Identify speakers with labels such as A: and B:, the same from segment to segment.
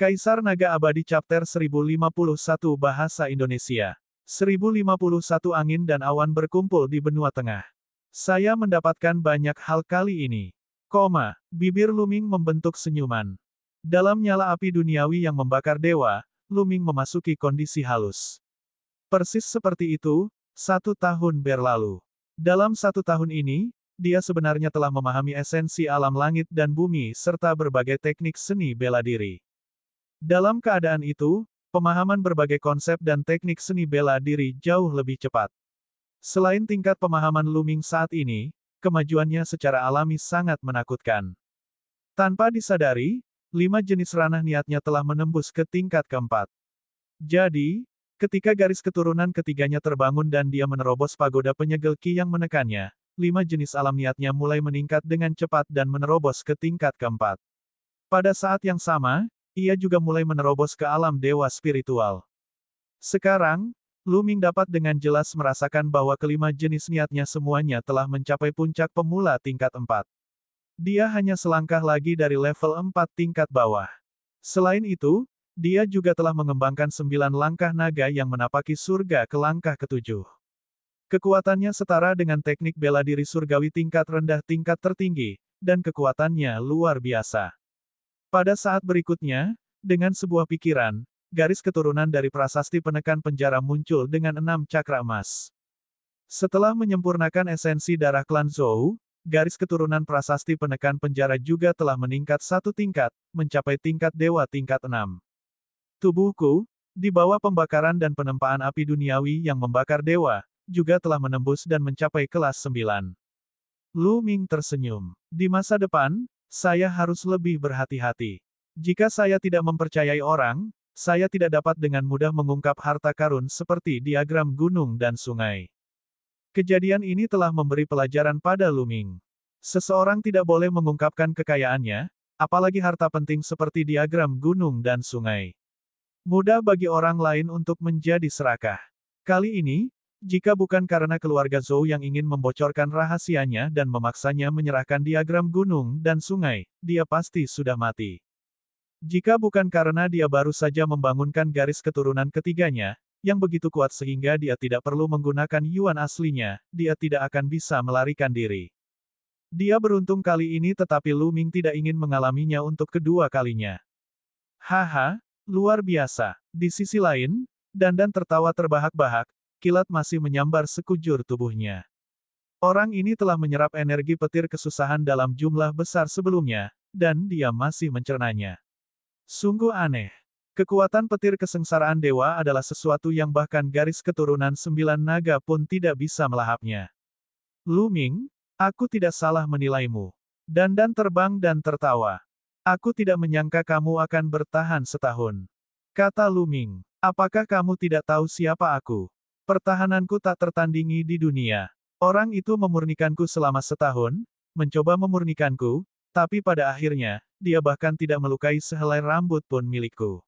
A: Kaisar Naga Abadi Chapter 1051 Bahasa Indonesia. 1051 Angin dan awan berkumpul di benua tengah. Saya mendapatkan banyak hal kali ini. Bibir Luming membentuk senyuman. Dalam nyala api duniawi yang membakar dewa, Luming memasuki kondisi halus. Persis seperti itu, 1 tahun berlalu. Dalam 1 tahun ini, dia sebenarnya telah memahami esensi alam langit dan bumi serta berbagai teknik seni bela diri. Dalam keadaan itu, pemahaman berbagai konsep dan teknik seni bela diri jauh lebih cepat. Selain tingkat pemahaman Luming saat ini, kemajuannya secara alami sangat menakutkan. Tanpa disadari, 5 jenis ranah niatnya telah menembus ke tingkat keempat. Jadi, ketika garis keturunan ketiganya terbangun dan dia menerobos pagoda penyegel Ki yang menekannya, 5 jenis alam niatnya mulai meningkat dengan cepat dan menerobos ke tingkat keempat. Pada saat yang sama, ia juga mulai menerobos ke alam dewa spiritual. Sekarang, Luming dapat dengan jelas merasakan bahwa kelima jenis niatnya semuanya telah mencapai puncak pemula tingkat 4. Dia hanya selangkah lagi dari level 4 tingkat bawah. Selain itu, dia juga telah mengembangkan 9 langkah naga yang menapaki surga ke langkah ke-7. Kekuatannya setara dengan teknik bela diri surgawi tingkat rendah tingkat tertinggi, dan kekuatannya luar biasa. Pada saat berikutnya, dengan sebuah pikiran, garis keturunan dari prasasti penekan penjara muncul dengan 6 cakra emas. Setelah menyempurnakan esensi darah klan Zhou, garis keturunan prasasti penekan penjara juga telah meningkat 1 tingkat, mencapai tingkat dewa tingkat 6. Tubuhku, di bawah pembakaran dan penempaan api duniawi yang membakar dewa, juga telah menembus dan mencapai kelas 9. Luming tersenyum. Di masa depan, saya harus lebih berhati-hati. Jika saya tidak mempercayai orang, saya tidak dapat dengan mudah mengungkap harta karun seperti diagram gunung dan sungai. Kejadian ini telah memberi pelajaran pada Luming. Seseorang tidak boleh mengungkapkan kekayaannya, apalagi harta penting seperti diagram gunung dan sungai. Mudah bagi orang lain untuk menjadi serakah. Kali ini, jika bukan karena keluarga Zhou yang ingin membocorkan rahasianya dan memaksanya menyerahkan diagram gunung dan sungai, dia pasti sudah mati. Jika bukan karena dia baru saja membangunkan garis keturunan ketiganya, yang begitu kuat sehingga dia tidak perlu menggunakan yuan aslinya, dia tidak akan bisa melarikan diri. Dia beruntung kali ini tetapi Luming tidak ingin mengalaminya untuk kedua kalinya. Haha, luar biasa. Di sisi lain, Dandan tertawa terbahak-bahak, kilat masih menyambar sekujur tubuhnya. Orang ini telah menyerap energi petir kesusahan dalam jumlah besar sebelumnya, dan dia masih mencernanya. Sungguh aneh. Kekuatan petir kesengsaraan dewa adalah sesuatu yang bahkan garis keturunan 9 naga pun tidak bisa melahapnya. Luming, aku tidak salah menilaimu. Dandan terbang dan tertawa. Aku tidak menyangka kamu akan bertahan setahun. Kata Luming, apakah kamu tidak tahu siapa aku? Pertahananku tak tertandingi di dunia. Orang itu memurnikanku selama setahun, mencoba memurnikanku, tapi pada akhirnya, dia bahkan tidak melukai sehelai rambut pun milikku.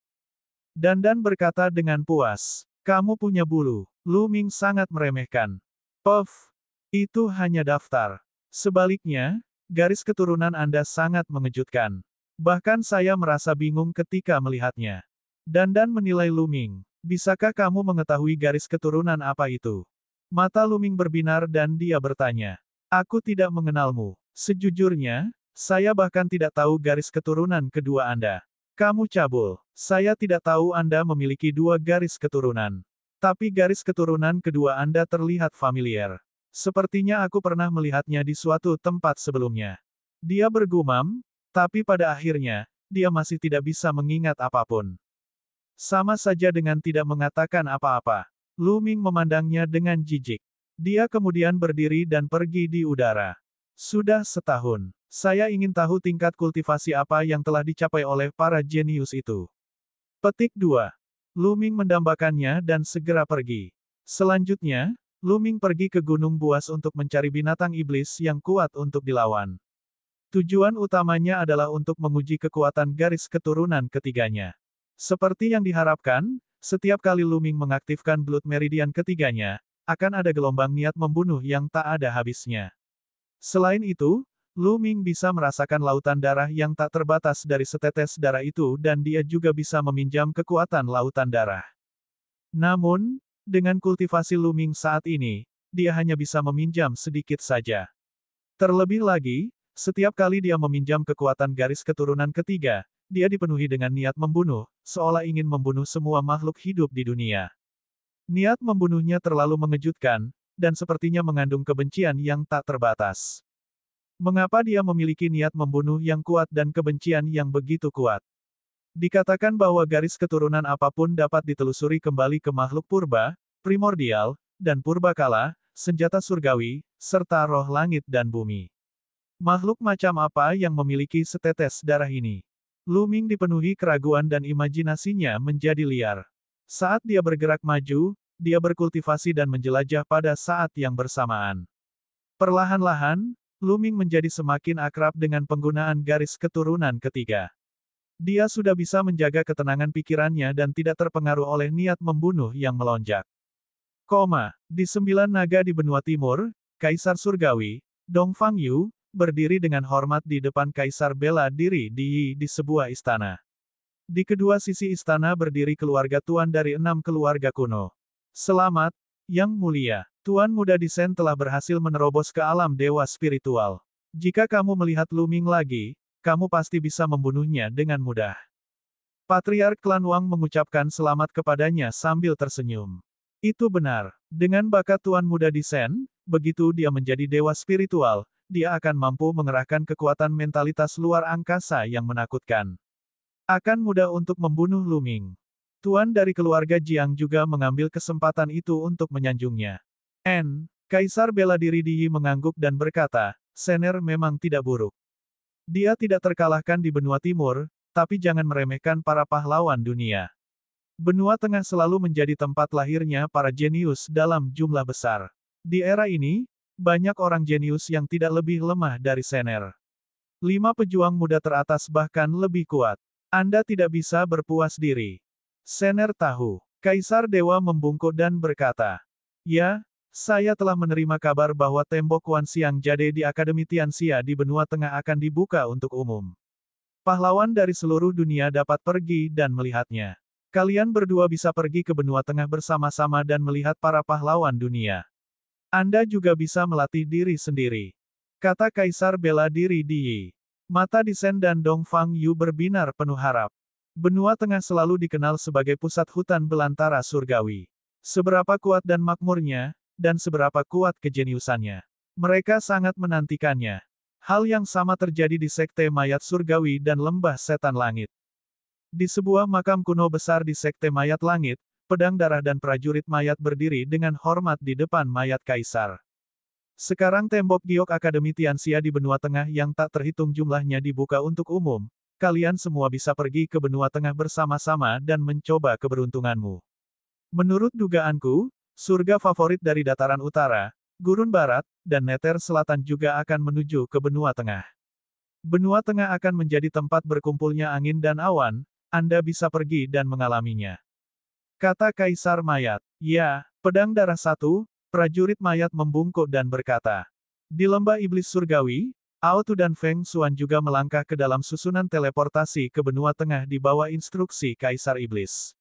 A: Dandan berkata dengan puas, kamu punya bulu. Luming sangat meremehkan. Puff, itu hanya daftar. Sebaliknya, garis keturunan Anda sangat mengejutkan. Bahkan saya merasa bingung ketika melihatnya. Dandan menilai Luming. Bisakah kamu mengetahui garis keturunan apa itu? Mata Luming berbinar dan dia bertanya. Aku tidak mengenalmu. Sejujurnya, saya bahkan tidak tahu garis keturunan kedua Anda. Kamu cabul. Saya tidak tahu Anda memiliki 2 garis keturunan. Tapi garis keturunan kedua Anda terlihat familiar. Sepertinya aku pernah melihatnya di suatu tempat sebelumnya. Dia bergumam, tapi pada akhirnya, dia masih tidak bisa mengingat apapun. Sama saja dengan tidak mengatakan apa-apa. Luming memandangnya dengan jijik. Dia kemudian berdiri dan pergi di udara. Sudah setahun. Saya ingin tahu tingkat kultivasi apa yang telah dicapai oleh para jenius itu. Petik 2. Luming mendambakannya dan segera pergi. Selanjutnya, Luming pergi ke Gunung Buas untuk mencari binatang iblis yang kuat untuk dilawan. Tujuan utamanya adalah untuk menguji kekuatan garis keturunan ketiganya. Seperti yang diharapkan, setiap kali Luming mengaktifkan Blood Meridian ketiganya, akan ada gelombang niat membunuh yang tak ada habisnya. Selain itu, Lu Ming bisa merasakan lautan darah yang tak terbatas dari setetes darah itu dan dia juga bisa meminjam kekuatan lautan darah. Namun, dengan kultivasi Lu Ming saat ini, dia hanya bisa meminjam sedikit saja. Terlebih lagi, setiap kali dia meminjam kekuatan garis keturunan ketiga, dia dipenuhi dengan niat membunuh, seolah ingin membunuh semua makhluk hidup di dunia. Niat membunuhnya terlalu mengejutkan, dan sepertinya mengandung kebencian yang tak terbatas. Mengapa dia memiliki niat membunuh yang kuat dan kebencian yang begitu kuat? Dikatakan bahwa garis keturunan apapun dapat ditelusuri kembali ke makhluk purba, primordial, dan purbakala, senjata surgawi, serta roh langit dan bumi. Makhluk macam apa yang memiliki setetes darah ini? Lu Ming dipenuhi keraguan dan imajinasinya menjadi liar. Saat dia bergerak maju, dia berkultivasi dan menjelajah pada saat yang bersamaan. Perlahan-lahan, Lu Ming menjadi semakin akrab dengan penggunaan garis keturunan ketiga. Dia sudah bisa menjaga ketenangan pikirannya dan tidak terpengaruh oleh niat membunuh yang melonjak. Di 9 naga di benua timur, Kaisar Surgawi, Dongfang Yu, berdiri dengan hormat di depan Kaisar bela diri di sebuah istana. Di kedua sisi istana berdiri keluarga tuan dari 6 keluarga kuno. Selamat, Yang Mulia. Tuan Muda Disen telah berhasil menerobos ke alam dewa spiritual. Jika kamu melihat Lu Ming lagi, kamu pasti bisa membunuhnya dengan mudah. Patriark Klan Wang mengucapkan selamat kepadanya sambil tersenyum. Itu benar. Dengan bakat Tuan Muda Disen, begitu dia menjadi dewa spiritual, dia akan mampu mengerahkan kekuatan mentalitas luar angkasa yang menakutkan. Akan mudah untuk membunuh Lu Ming. Tuan dari keluarga Jiang juga mengambil kesempatan itu untuk menyanjungnya. Kaisar bela diri Di Yi mengangguk dan berkata, Sener memang tidak buruk. Dia tidak terkalahkan di benua timur, tapi jangan meremehkan para pahlawan dunia. Benua tengah selalu menjadi tempat lahirnya para jenius dalam jumlah besar. Di era ini, banyak orang jenius yang tidak lebih lemah dari Sener. 5 pejuang muda teratas bahkan lebih kuat. Anda tidak bisa berpuas diri. Sener tahu. Kaisar Dewa membungkuk dan berkata, Ya, saya telah menerima kabar bahwa tembok Wan Xiang Jade di Akademi Tianxia di benua tengah akan dibuka untuk umum. Pahlawan dari seluruh dunia dapat pergi dan melihatnya. Kalian berdua bisa pergi ke benua tengah bersama-sama dan melihat para pahlawan dunia. Anda juga bisa melatih diri sendiri. Kata Kaisar bela diri Di Yi. Mata Disen dan Dongfang Yu berbinar penuh harap. Benua tengah selalu dikenal sebagai pusat hutan belantara surgawi. Seberapa kuat dan makmurnya, dan seberapa kuat kejeniusannya. Mereka sangat menantikannya. Hal yang sama terjadi di Sekte Mayat Surgawi dan Lembah Setan Langit. Di sebuah makam kuno besar di Sekte Mayat Langit, pedang darah dan prajurit mayat berdiri dengan hormat di depan mayat kaisar. Sekarang tembok giok Akademi Tianxia di benua tengah yang tak terhitung jumlahnya dibuka untuk umum. Kalian semua bisa pergi ke benua tengah bersama-sama dan mencoba keberuntunganmu. Menurut dugaanku, surga favorit dari dataran utara, gurun barat, dan neter selatan juga akan menuju ke benua tengah. Benua tengah akan menjadi tempat berkumpulnya angin dan awan, Anda bisa pergi dan mengalaminya. Kata Kaisar Mayat. Ya, pedang darah 1, prajurit mayat membungkuk dan berkata. Di lembah iblis surgawi, Aotu dan Feng Xuan juga melangkah ke dalam susunan teleportasi ke benua tengah di bawah instruksi Kaisar Iblis.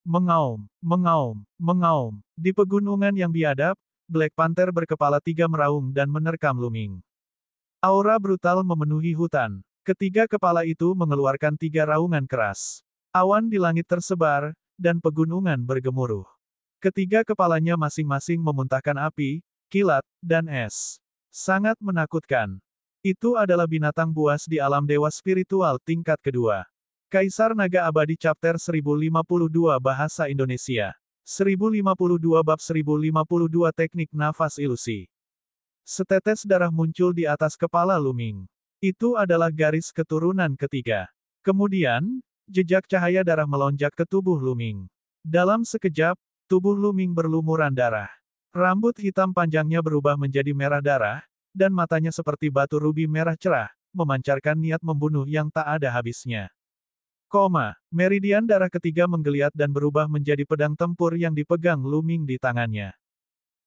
A: Mengaum, mengaum, mengaum. Di pegunungan yang biadab, Black Panther berkepala 3 meraung dan menerkam Lu Ming. Aura brutal memenuhi hutan. Ketiga kepala itu mengeluarkan 3 raungan keras. Awan di langit tersebar, dan pegunungan bergemuruh. Ketiga kepalanya masing-masing memuntahkan api, kilat, dan es. Sangat menakutkan. Itu adalah binatang buas di alam dewa spiritual tingkat kedua. Kaisar Naga Abadi Chapter 1052 Bahasa Indonesia. 1052 Bab 1052 Teknik Nafas Ilusi. Setetes darah muncul di atas kepala Lu Ming. Itu adalah garis keturunan ketiga. Kemudian, jejak cahaya darah melonjak ke tubuh Lu Ming. Dalam sekejap, tubuh Lu Ming berlumuran darah. Rambut hitam panjangnya berubah menjadi merah darah, dan matanya seperti batu rubi merah cerah, memancarkan niat membunuh yang tak ada habisnya. Meridian darah ketiga menggeliat dan berubah menjadi pedang tempur yang dipegang Lu Ming di tangannya.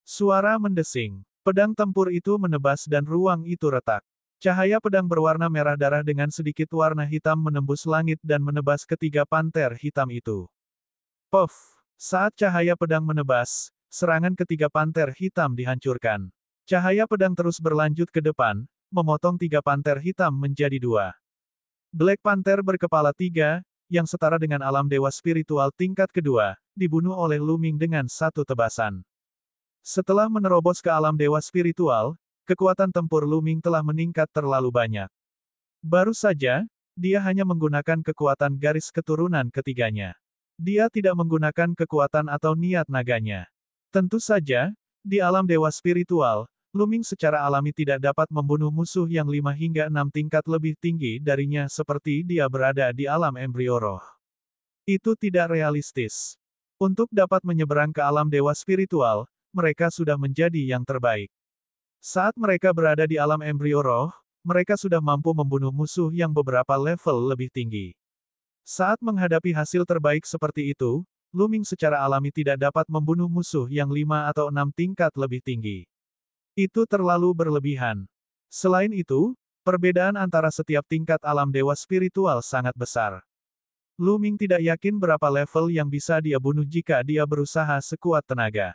A: Suara mendesing. Pedang tempur itu menebas dan ruang itu retak. Cahaya pedang berwarna merah darah dengan sedikit warna hitam menembus langit dan menebas ketiga panter hitam itu. Puff! Saat cahaya pedang menebas, serangan ketiga panter hitam dihancurkan. Cahaya pedang terus berlanjut ke depan, memotong tiga panter hitam menjadi dua. Black Panther berkepala tiga, yang setara dengan alam dewa spiritual tingkat kedua, dibunuh oleh Luming dengan satu tebasan. Setelah menerobos ke alam dewa spiritual, kekuatan tempur Luming telah meningkat terlalu banyak. Baru saja, dia hanya menggunakan kekuatan garis keturunan ketiganya. Dia tidak menggunakan kekuatan atau niat naganya. Tentu saja, di alam dewa spiritual, Luming secara alami tidak dapat membunuh musuh yang 5 hingga 6 tingkat lebih tinggi darinya seperti dia berada di alam embrio roh. Itu tidak realistis. Untuk dapat menyeberang ke alam dewa spiritual, mereka sudah menjadi yang terbaik. Saat mereka berada di alam embrio roh, mereka sudah mampu membunuh musuh yang beberapa level lebih tinggi. Saat menghadapi hasil terbaik seperti itu, Luming secara alami tidak dapat membunuh musuh yang 5 atau 6 tingkat lebih tinggi. Itu terlalu berlebihan. Selain itu, perbedaan antara setiap tingkat alam dewa spiritual sangat besar. Luming tidak yakin berapa level yang bisa dia bunuh jika dia berusaha sekuat tenaga.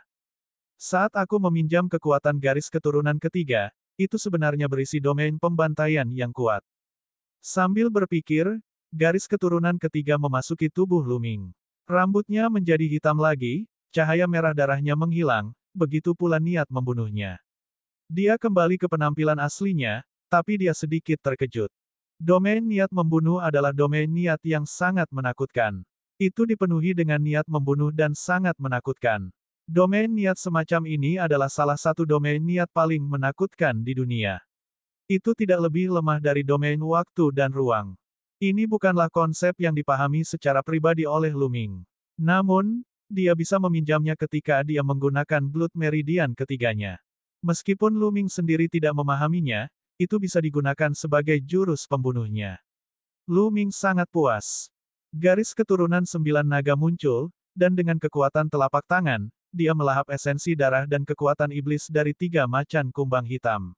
A: Saat aku meminjam kekuatan garis keturunan ketiga, itu sebenarnya berisi domain pembantaian yang kuat. Sambil berpikir, garis keturunan ketiga memasuki tubuh Luming. Rambutnya menjadi hitam lagi, cahaya merah darahnya menghilang, begitu pula niat membunuhnya. Dia kembali ke penampilan aslinya, tapi dia sedikit terkejut. Domain niat membunuh adalah domain niat yang sangat menakutkan. Itu dipenuhi dengan niat membunuh dan sangat menakutkan. Domain niat semacam ini adalah salah satu domain niat paling menakutkan di dunia. Itu tidak lebih lemah dari domain waktu dan ruang. Ini bukanlah konsep yang dipahami secara pribadi oleh Luming. Namun, dia bisa meminjamnya ketika dia menggunakan Blood Meridian ketiganya. Meskipun Luming sendiri tidak memahaminya, itu bisa digunakan sebagai jurus pembunuhnya. Luming sangat puas. Garis keturunan 9 naga muncul, dan dengan kekuatan telapak tangan, dia melahap esensi darah dan kekuatan iblis dari 3 macan kumbang hitam.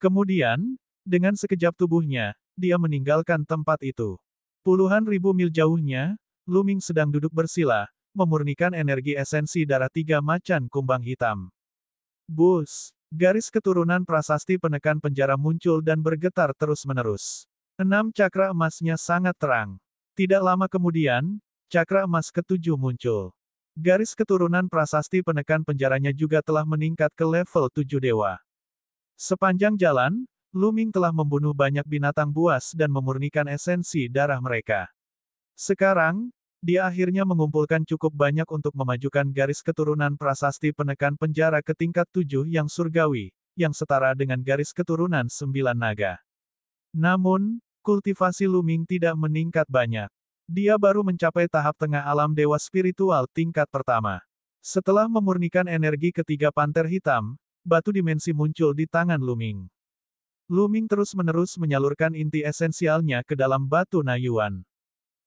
A: Kemudian, dengan sekejap tubuhnya, dia meninggalkan tempat itu. Puluhan ribu mil jauhnya, Luming sedang duduk bersila, memurnikan energi esensi darah 3 macan kumbang hitam. Bus! Garis keturunan prasasti penekan penjara muncul dan bergetar terus-menerus. 6 cakra emasnya sangat terang. Tidak lama kemudian, cakra emas ke-7 muncul. Garis keturunan prasasti penekan penjaranya juga telah meningkat ke level 7 dewa. Sepanjang jalan, Luming telah membunuh banyak binatang buas dan memurnikan esensi darah mereka. Sekarang, dia akhirnya mengumpulkan cukup banyak untuk memajukan garis keturunan prasasti penekan penjara ke tingkat 7 yang surgawi, yang setara dengan garis keturunan 9 naga. Namun, kultivasi Luming tidak meningkat banyak. Dia baru mencapai tahap tengah alam dewa spiritual tingkat pertama. Setelah memurnikan energi ketiga panter hitam, batu dimensi muncul di tangan Luming. Luming terus-menerus menyalurkan inti esensialnya ke dalam batu Nayuan.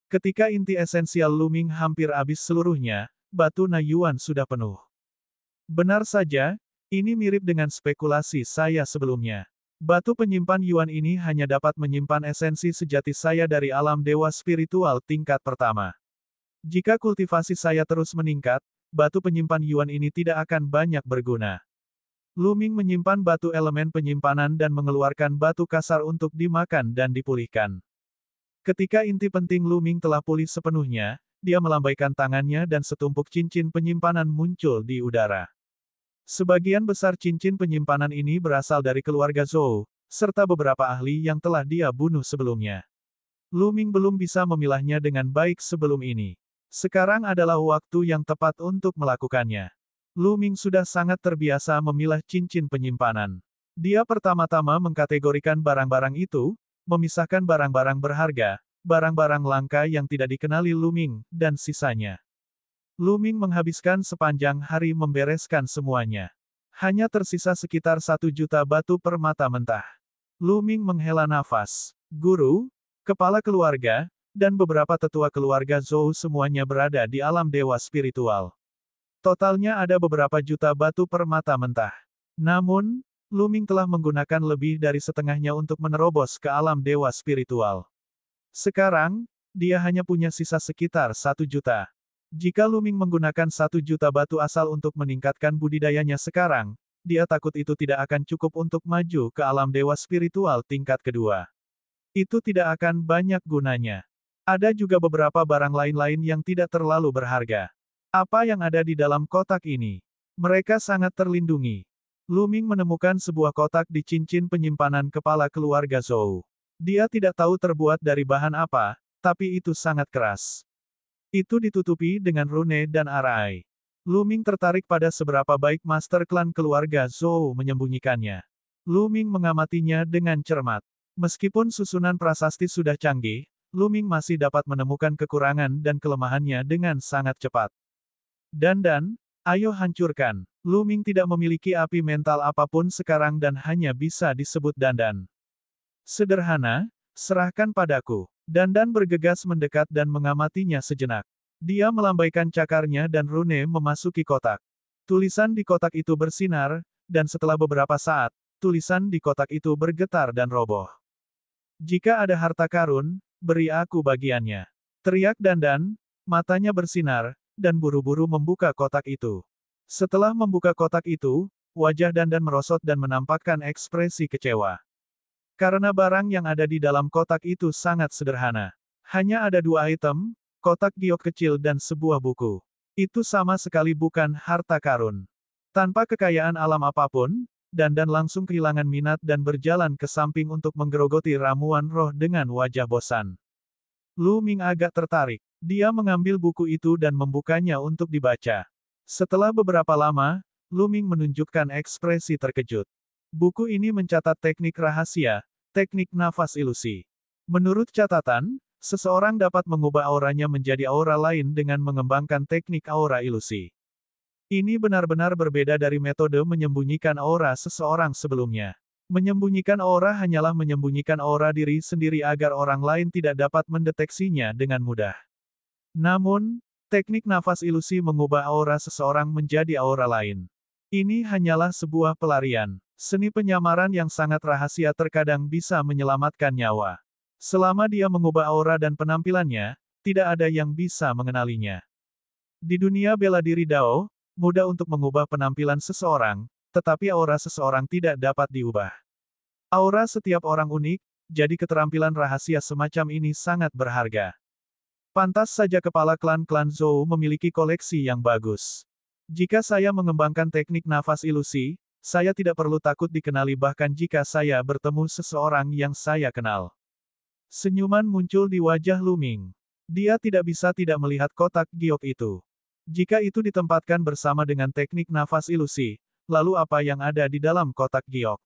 A: Ketika inti esensial Luming hampir habis seluruhnya, batu Nayuan sudah penuh. Benar saja, ini mirip dengan spekulasi saya sebelumnya. Batu penyimpan Yuan ini hanya dapat menyimpan esensi sejati saya dari alam dewa spiritual tingkat pertama. Jika kultivasi saya terus meningkat, batu penyimpan Yuan ini tidak akan banyak berguna. Luming menyimpan batu elemen penyimpanan dan mengeluarkan batu kasar untuk dimakan dan dipulihkan. Ketika inti penting Luming telah pulih sepenuhnya, dia melambaikan tangannya dan setumpuk cincin penyimpanan muncul di udara. Sebagian besar cincin penyimpanan ini berasal dari keluarga Zhou, serta beberapa ahli yang telah dia bunuh sebelumnya. Luming belum bisa memilahnya dengan baik sebelum ini. Sekarang adalah waktu yang tepat untuk melakukannya. Luming sudah sangat terbiasa memilah cincin penyimpanan. Dia pertama-tama mengkategorikan barang-barang itu, memisahkan barang-barang berharga, barang-barang langka yang tidak dikenali Luming, dan sisanya. Luming menghabiskan sepanjang hari membereskan semuanya. Hanya tersisa sekitar 1 juta batu permata mentah. Luming menghela nafas. Guru, kepala keluarga, dan beberapa tetua keluarga Zhou semuanya berada di alam dewa spiritual. Totalnya ada beberapa juta batu permata mentah. Namun, Luming telah menggunakan lebih dari setengahnya untuk menerobos ke alam dewa spiritual. Sekarang, dia hanya punya sisa sekitar 1 juta. Jika Luming menggunakan 1 juta batu asal untuk meningkatkan budidayanya sekarang, dia takut itu tidak akan cukup untuk maju ke alam dewa spiritual tingkat kedua. Itu tidak akan banyak gunanya. Ada juga beberapa barang lain-lain yang tidak terlalu berharga. Apa yang ada di dalam kotak ini? Mereka sangat terlindungi. Luming menemukan sebuah kotak di cincin penyimpanan kepala keluarga Zhou. Dia tidak tahu terbuat dari bahan apa, tapi itu sangat keras. Itu ditutupi dengan rune dan arai. Luming tertarik pada seberapa baik master klan keluarga Zhou menyembunyikannya. Luming mengamatinya dengan cermat. Meskipun susunan prasasti sudah canggih, Luming masih dapat menemukan kekurangan dan kelemahannya dengan sangat cepat. Dan, ayo hancurkan. Luming tidak memiliki api mental apapun sekarang dan hanya bisa disebut Dandan. Sederhana, serahkan padaku. Dandan bergegas mendekat dan mengamatinya sejenak. Dia melambaikan cakarnya dan rune memasuki kotak. Tulisan di kotak itu bersinar, dan setelah beberapa saat, tulisan di kotak itu bergetar dan roboh. Jika ada harta karun, beri aku bagiannya. Teriak Dandan, matanya bersinar, dan buru-buru membuka kotak itu. Setelah membuka kotak itu, wajah Dandan merosot dan menampakkan ekspresi kecewa. Karena barang yang ada di dalam kotak itu sangat sederhana. Hanya ada 2 item, kotak giok kecil dan sebuah buku. Itu sama sekali bukan harta karun. Tanpa kekayaan alam apapun, Dandan langsung kehilangan minat dan berjalan ke samping untuk menggerogoti ramuan roh dengan wajah bosan. Luming agak tertarik. Dia mengambil buku itu dan membukanya untuk dibaca. Setelah beberapa lama, Luming menunjukkan ekspresi terkejut. Buku ini mencatat teknik rahasia, teknik nafas ilusi. Menurut catatan, seseorang dapat mengubah auranya menjadi aura lain dengan mengembangkan teknik aura ilusi. Ini benar-benar berbeda dari metode menyembunyikan aura seseorang sebelumnya. Menyembunyikan aura hanyalah menyembunyikan aura diri sendiri agar orang lain tidak dapat mendeteksinya dengan mudah. Namun, teknik nafas ilusi mengubah aura seseorang menjadi aura lain. Ini hanyalah sebuah pelarian. Seni penyamaran yang sangat rahasia terkadang bisa menyelamatkan nyawa. Selama dia mengubah aura dan penampilannya, tidak ada yang bisa mengenalinya. Di dunia bela diri Dao, mudah untuk mengubah penampilan seseorang, tetapi aura seseorang tidak dapat diubah. Aura setiap orang unik, jadi keterampilan rahasia semacam ini sangat berharga. Pantas saja kepala klan-klan Zhou memiliki koleksi yang bagus. Jika saya mengembangkan teknik nafas ilusi, saya tidak perlu takut dikenali bahkan jika saya bertemu seseorang yang saya kenal. Senyuman muncul di wajah Luming. Dia tidak bisa tidak melihat kotak giok itu. Jika itu ditempatkan bersama dengan teknik nafas ilusi, lalu apa yang ada di dalam kotak giok?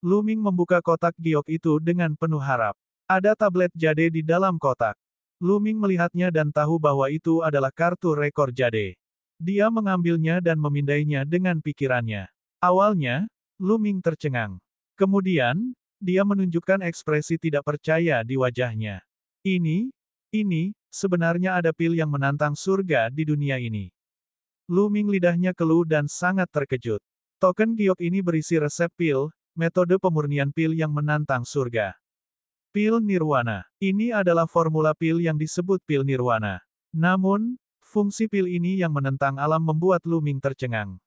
A: Luming membuka kotak giok itu dengan penuh harap. Ada tablet jade di dalam kotak. Luming melihatnya dan tahu bahwa itu adalah kartu rekor jade. Dia mengambilnya dan memindainya dengan pikirannya. Awalnya, Luming tercengang. Kemudian, dia menunjukkan ekspresi tidak percaya di wajahnya. Ini, sebenarnya ada pil yang menantang surga di dunia ini. Luming lidahnya keluh dan sangat terkejut. Token giok ini berisi resep pil, metode pemurnian pil yang menantang surga. Pil Nirwana. Ini adalah formula pil yang disebut pil Nirwana. Namun, fungsi pil ini yang menentang alam membuat Luming tercengang.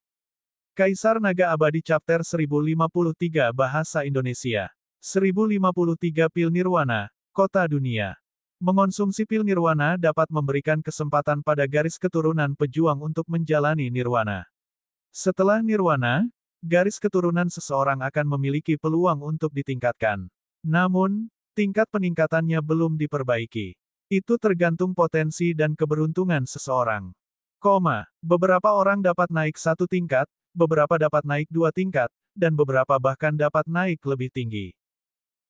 A: Kaisar Naga Abadi Chapter 1053 Bahasa Indonesia. 1053 Pil Nirwana, Kota Dunia. Mengonsumsi pil Nirwana dapat memberikan kesempatan pada garis keturunan pejuang untuk menjalani Nirwana. Setelah Nirwana, garis keturunan seseorang akan memiliki peluang untuk ditingkatkan. Namun, tingkat peningkatannya belum diperbaiki. Itu tergantung potensi dan keberuntungan seseorang. Beberapa orang dapat naik 1 tingkat, beberapa dapat naik 2 tingkat, dan beberapa bahkan dapat naik lebih tinggi.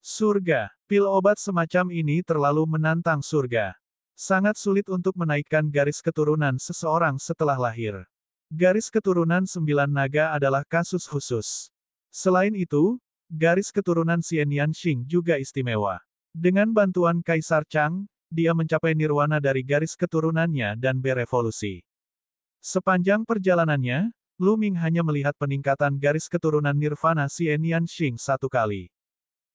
A: Surga. Pil obat semacam ini terlalu menantang surga. Sangat sulit untuk menaikkan garis keturunan seseorang setelah lahir. Garis keturunan 9 naga adalah kasus khusus. Selain itu, garis keturunan Xian Yanxing juga istimewa. Dengan bantuan Kaisar Chang, dia mencapai nirwana dari garis keturunannya dan berevolusi. Sepanjang perjalanannya, Lu Ming hanya melihat peningkatan garis keturunan Nirvana Xian Yanxing satu kali.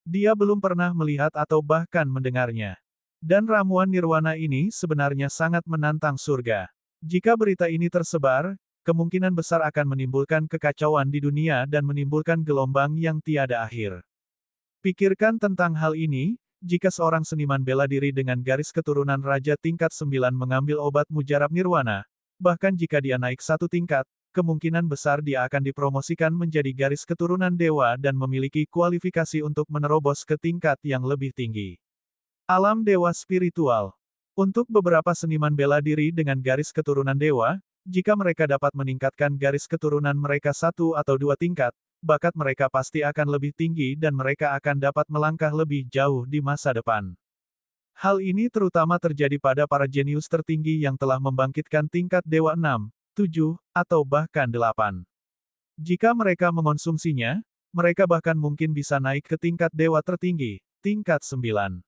A: Dia belum pernah melihat atau bahkan mendengarnya. Dan ramuan nirwana ini sebenarnya sangat menantang surga. Jika berita ini tersebar, kemungkinan besar akan menimbulkan kekacauan di dunia dan menimbulkan gelombang yang tiada akhir. Pikirkan tentang hal ini, jika seorang seniman bela diri dengan garis keturunan Raja tingkat 9 mengambil obat mujarab nirwana, bahkan jika dia naik satu tingkat, kemungkinan besar dia akan dipromosikan menjadi garis keturunan dewa dan memiliki kualifikasi untuk menerobos ke tingkat yang lebih tinggi. Alam dewa spiritual. Untuk beberapa seniman bela diri dengan garis keturunan dewa, jika mereka dapat meningkatkan garis keturunan mereka satu atau dua tingkat, bakat mereka pasti akan lebih tinggi dan mereka akan dapat melangkah lebih jauh di masa depan. Hal ini terutama terjadi pada para jenius tertinggi yang telah membangkitkan tingkat dewa 6, 7, atau bahkan 8. Jika mereka mengonsumsinya, mereka bahkan mungkin bisa naik ke tingkat dewa tertinggi, tingkat 9.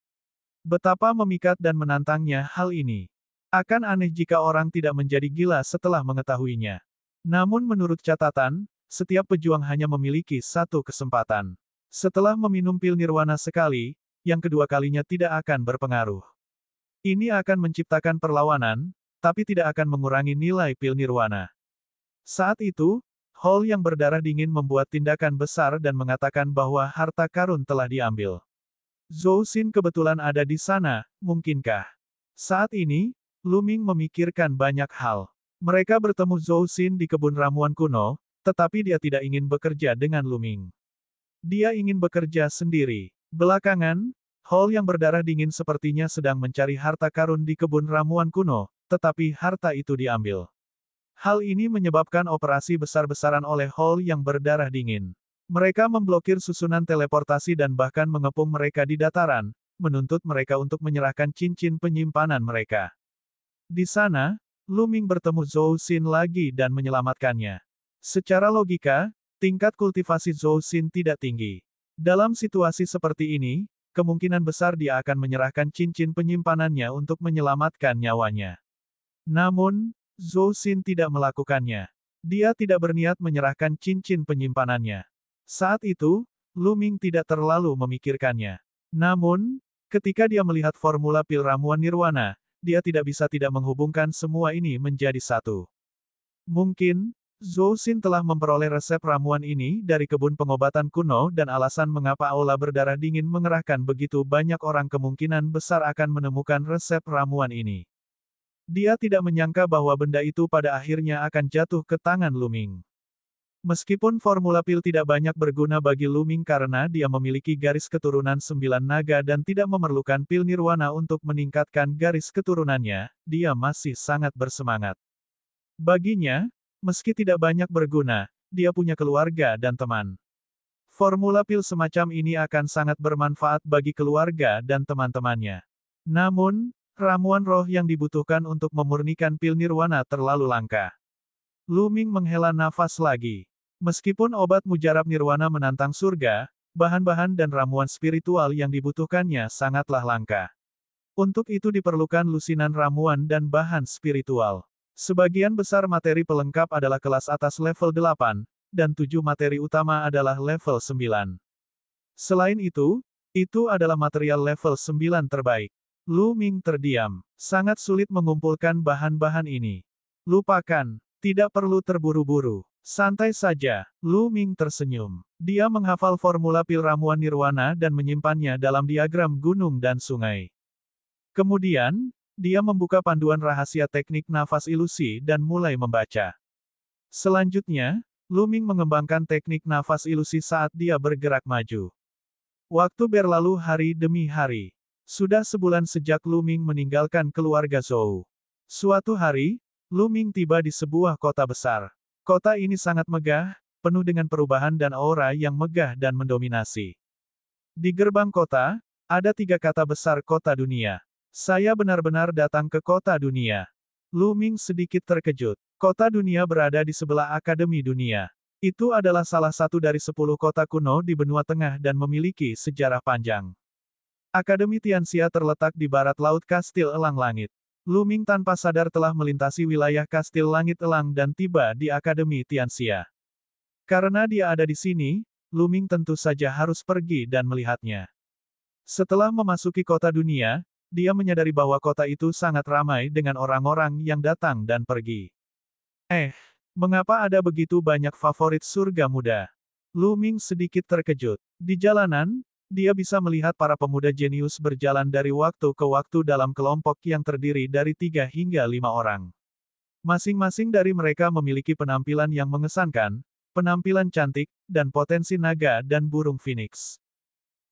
A: Betapa memikat dan menantangnya hal ini. Akan aneh jika orang tidak menjadi gila setelah mengetahuinya. Namun menurut catatan, setiap pejuang hanya memiliki satu kesempatan. Setelah meminum pil nirwana sekali, yang kedua kalinya tidak akan berpengaruh. Ini akan menciptakan perlawanan, tapi tidak akan mengurangi nilai pil nirwana. Saat itu, Hall yang berdarah dingin membuat tindakan besar dan mengatakan bahwa harta karun telah diambil. Zhou Xin kebetulan ada di sana, mungkinkah? Saat ini, Lu Ming memikirkan banyak hal. Mereka bertemu Zhou Xin di kebun ramuan kuno, tetapi dia tidak ingin bekerja dengan Lu Ming. Dia ingin bekerja sendiri. Belakangan, Hall yang berdarah dingin sepertinya sedang mencari harta karun di kebun ramuan kuno, tetapi harta itu diambil. Hal ini menyebabkan operasi besar-besaran oleh Hall yang berdarah dingin. Mereka memblokir susunan teleportasi dan bahkan mengepung mereka di dataran, menuntut mereka untuk menyerahkan cincin penyimpanan mereka. Di sana, Lu Ming bertemu Zhou Xin lagi dan menyelamatkannya. Secara logika, tingkat kultivasi Zhou Xin tidak tinggi. Dalam situasi seperti ini, kemungkinan besar dia akan menyerahkan cincin penyimpanannya untuk menyelamatkan nyawanya. Namun, Zhou Xin tidak melakukannya. Dia tidak berniat menyerahkan cincin penyimpanannya. Saat itu, Lu Ming tidak terlalu memikirkannya. Namun, ketika dia melihat formula pil ramuan nirwana, dia tidak bisa tidak menghubungkan semua ini menjadi satu. Mungkin, Zhou Xin telah memperoleh resep ramuan ini dari kebun pengobatan kuno dan alasan mengapa aula berdarah dingin mengerahkan begitu banyak orang kemungkinan besar akan menemukan resep ramuan ini. Dia tidak menyangka bahwa benda itu pada akhirnya akan jatuh ke tangan Lu Ming. Meskipun formula pil tidak banyak berguna bagi Lu Ming karena dia memiliki garis keturunan 9 naga dan tidak memerlukan pil nirwana untuk meningkatkan garis keturunannya, dia masih sangat bersemangat. Baginya, meski tidak banyak berguna, dia punya keluarga dan teman. Formula pil semacam ini akan sangat bermanfaat bagi keluarga dan teman-temannya. Namun, ramuan roh yang dibutuhkan untuk memurnikan pil nirwana terlalu langka. Lu Ming menghela nafas lagi. Meskipun obat mujarab nirwana menantang surga, bahan-bahan dan ramuan spiritual yang dibutuhkannya sangatlah langka. Untuk itu diperlukan lusinan ramuan dan bahan spiritual. Sebagian besar materi pelengkap adalah kelas atas level 8, dan 7 materi utama adalah level 9. Selain itu adalah material level 9 terbaik. Lu Ming terdiam. Sangat sulit mengumpulkan bahan-bahan ini. Lupakan. Tidak perlu terburu-buru. Santai saja. Lu Ming tersenyum. Dia menghafal formula pil ramuan nirwana dan menyimpannya dalam diagram gunung dan sungai. Kemudian, dia membuka panduan rahasia teknik nafas ilusi dan mulai membaca. Selanjutnya, Lu Ming mengembangkan teknik nafas ilusi saat dia bergerak maju. Waktu berlalu hari demi hari. Sudah sebulan sejak Lu Ming meninggalkan keluarga Zhou. Suatu hari, Lu Ming tiba di sebuah kota besar. Kota ini sangat megah, penuh dengan perubahan dan aura yang megah dan mendominasi. Di gerbang kota, ada 3 kata besar kota dunia. Saya benar-benar datang ke kota dunia. Lu Ming sedikit terkejut. Kota dunia berada di sebelah Akademi Dunia. Itu adalah salah satu dari 10 kota kuno di benua tengah dan memiliki sejarah panjang. Akademi Tianxia terletak di barat laut Kastil Elang Langit. Lu Ming tanpa sadar telah melintasi wilayah Kastil Langit Elang dan tiba di Akademi Tianxia. Karena dia ada di sini, Lu Ming tentu saja harus pergi dan melihatnya. Setelah memasuki kota dunia, dia menyadari bahwa kota itu sangat ramai dengan orang-orang yang datang dan pergi. Mengapa ada begitu banyak favorit surga muda? Lu Ming sedikit terkejut. Di jalanan, dia bisa melihat para pemuda jenius berjalan dari waktu ke waktu dalam kelompok yang terdiri dari 3 hingga 5 orang. Masing-masing dari mereka memiliki penampilan yang mengesankan, penampilan cantik, dan potensi naga dan burung phoenix.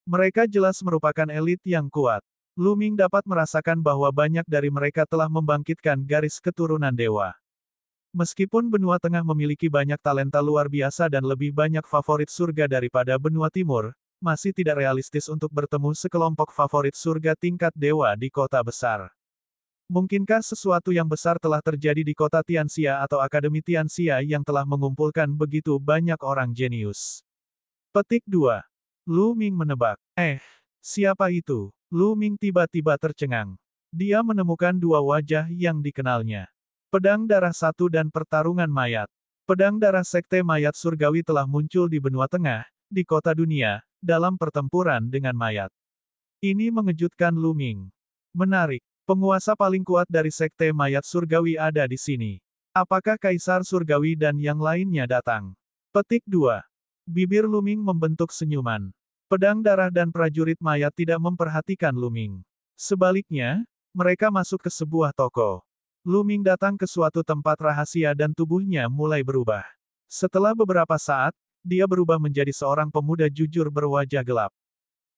A: Mereka jelas merupakan elit yang kuat. Lu Ming dapat merasakan bahwa banyak dari mereka telah membangkitkan garis keturunan dewa. Meskipun benua tengah memiliki banyak talenta luar biasa dan lebih banyak favorit surga daripada benua timur, masih tidak realistis untuk bertemu sekelompok favorit surga tingkat dewa di kota besar. Mungkinkah sesuatu yang besar telah terjadi di kota Tianxia atau Akademi Tianxia yang telah mengumpulkan begitu banyak orang jenius? Petik 2. Lu Ming menebak. Siapa itu? Lu Ming tiba-tiba tercengang. Dia menemukan 2 wajah yang dikenalnya. Pedang Darah 1 dan Pertarungan Mayat. Pedang Darah Sekte Mayat Surgawi telah muncul di benua tengah, di kota dunia, dalam pertempuran dengan mayat. Ini mengejutkan Lu Ming. Menarik. Penguasa paling kuat dari Sekte Mayat Surgawi ada di sini. Apakah Kaisar Surgawi dan yang lainnya datang? Petik 2. Bibir Lu Ming membentuk senyuman. Pedang Darah dan prajurit mayat tidak memperhatikan Lu Ming. Sebaliknya, mereka masuk ke sebuah toko. Lu Ming datang ke suatu tempat rahasia dan tubuhnya mulai berubah. Setelah beberapa saat, dia berubah menjadi seorang pemuda jujur berwajah gelap.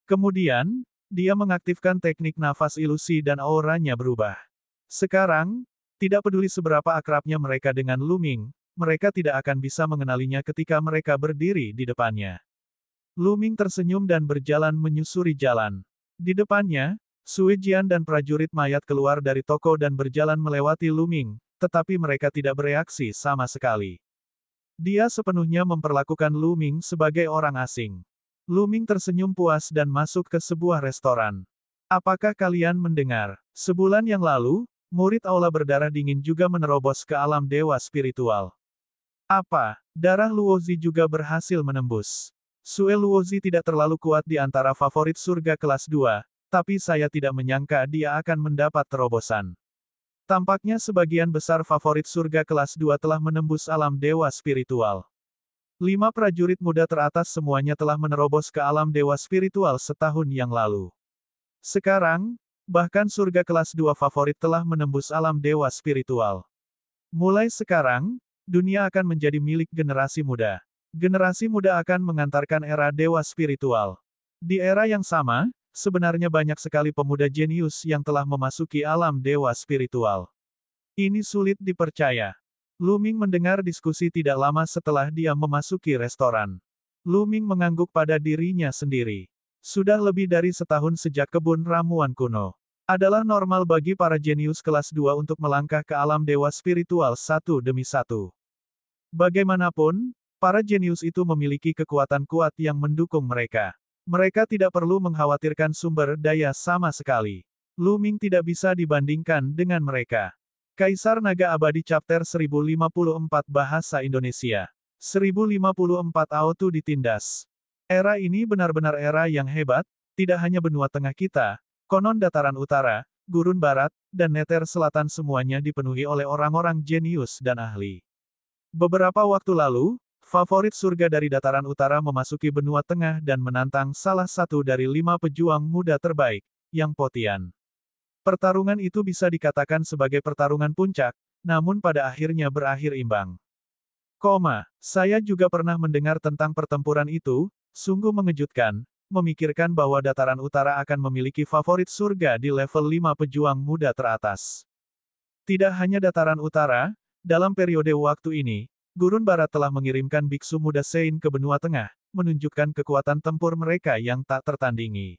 A: Kemudian, dia mengaktifkan teknik nafas ilusi dan auranya berubah. Sekarang, tidak peduli seberapa akrabnya mereka dengan Lu Ming, mereka tidak akan bisa mengenalinya ketika mereka berdiri di depannya. Lu Ming tersenyum dan berjalan menyusuri jalan. Di depannya, Sui Jian dan prajurit mayat keluar dari toko dan berjalan melewati Lu Ming, tetapi mereka tidak bereaksi sama sekali. Dia sepenuhnya memperlakukan Lu Ming sebagai orang asing. Lu Ming tersenyum puas dan masuk ke sebuah restoran. Apakah kalian mendengar? Sebulan yang lalu, murid Aula Berdarah Dingin juga menerobos ke alam dewa spiritual. Apa? Darah Luozi juga berhasil menembus. Sue Luozi tidak terlalu kuat di antara favorit surga kelas 2, tapi saya tidak menyangka dia akan mendapat terobosan. Tampaknya sebagian besar favorit surga kelas 2 telah menembus alam dewa spiritual. 5 prajurit muda teratas semuanya telah menerobos ke alam dewa spiritual setahun yang lalu. Sekarang, bahkan surga kelas 2 favorit telah menembus alam dewa spiritual. Mulai sekarang, dunia akan menjadi milik generasi muda. Generasi muda akan mengantarkan era dewa spiritual. Di era yang sama, sebenarnya banyak sekali pemuda jenius yang telah memasuki alam dewa spiritual. Ini sulit dipercaya. Lu Ming mendengar diskusi tidak lama setelah dia memasuki restoran. Lu Ming mengangguk pada dirinya sendiri. Sudah lebih dari setahun sejak kebun ramuan kuno. Adalah normal bagi para jenius kelas 2 untuk melangkah ke alam dewa spiritual satu demi satu. Bagaimanapun, para jenius itu memiliki kekuatan kuat yang mendukung mereka. Mereka tidak perlu mengkhawatirkan sumber daya sama sekali. Lu Ming tidak bisa dibandingkan dengan mereka. Kaisar Naga Abadi Chapter 1054 Bahasa Indonesia. 1054 Auto ditindas. Era ini benar-benar era yang hebat, tidak hanya benua tengah kita, konon dataran utara, gurun barat, dan neter selatan semuanya dipenuhi oleh orang-orang jenius dan ahli. Beberapa waktu lalu, favorit surga dari dataran utara memasuki benua tengah dan menantang salah satu dari 5 pejuang muda terbaik, Yang Potian. Pertarungan itu bisa dikatakan sebagai pertarungan puncak, namun pada akhirnya berakhir imbang. Saya juga pernah mendengar tentang pertempuran itu, sungguh mengejutkan, memikirkan bahwa dataran utara akan memiliki favorit surga di level 5 pejuang muda teratas. Tidak hanya dataran utara, dalam periode waktu ini, Gurun Barat telah mengirimkan biksu muda Sein ke benua tengah, menunjukkan kekuatan tempur mereka yang tak tertandingi.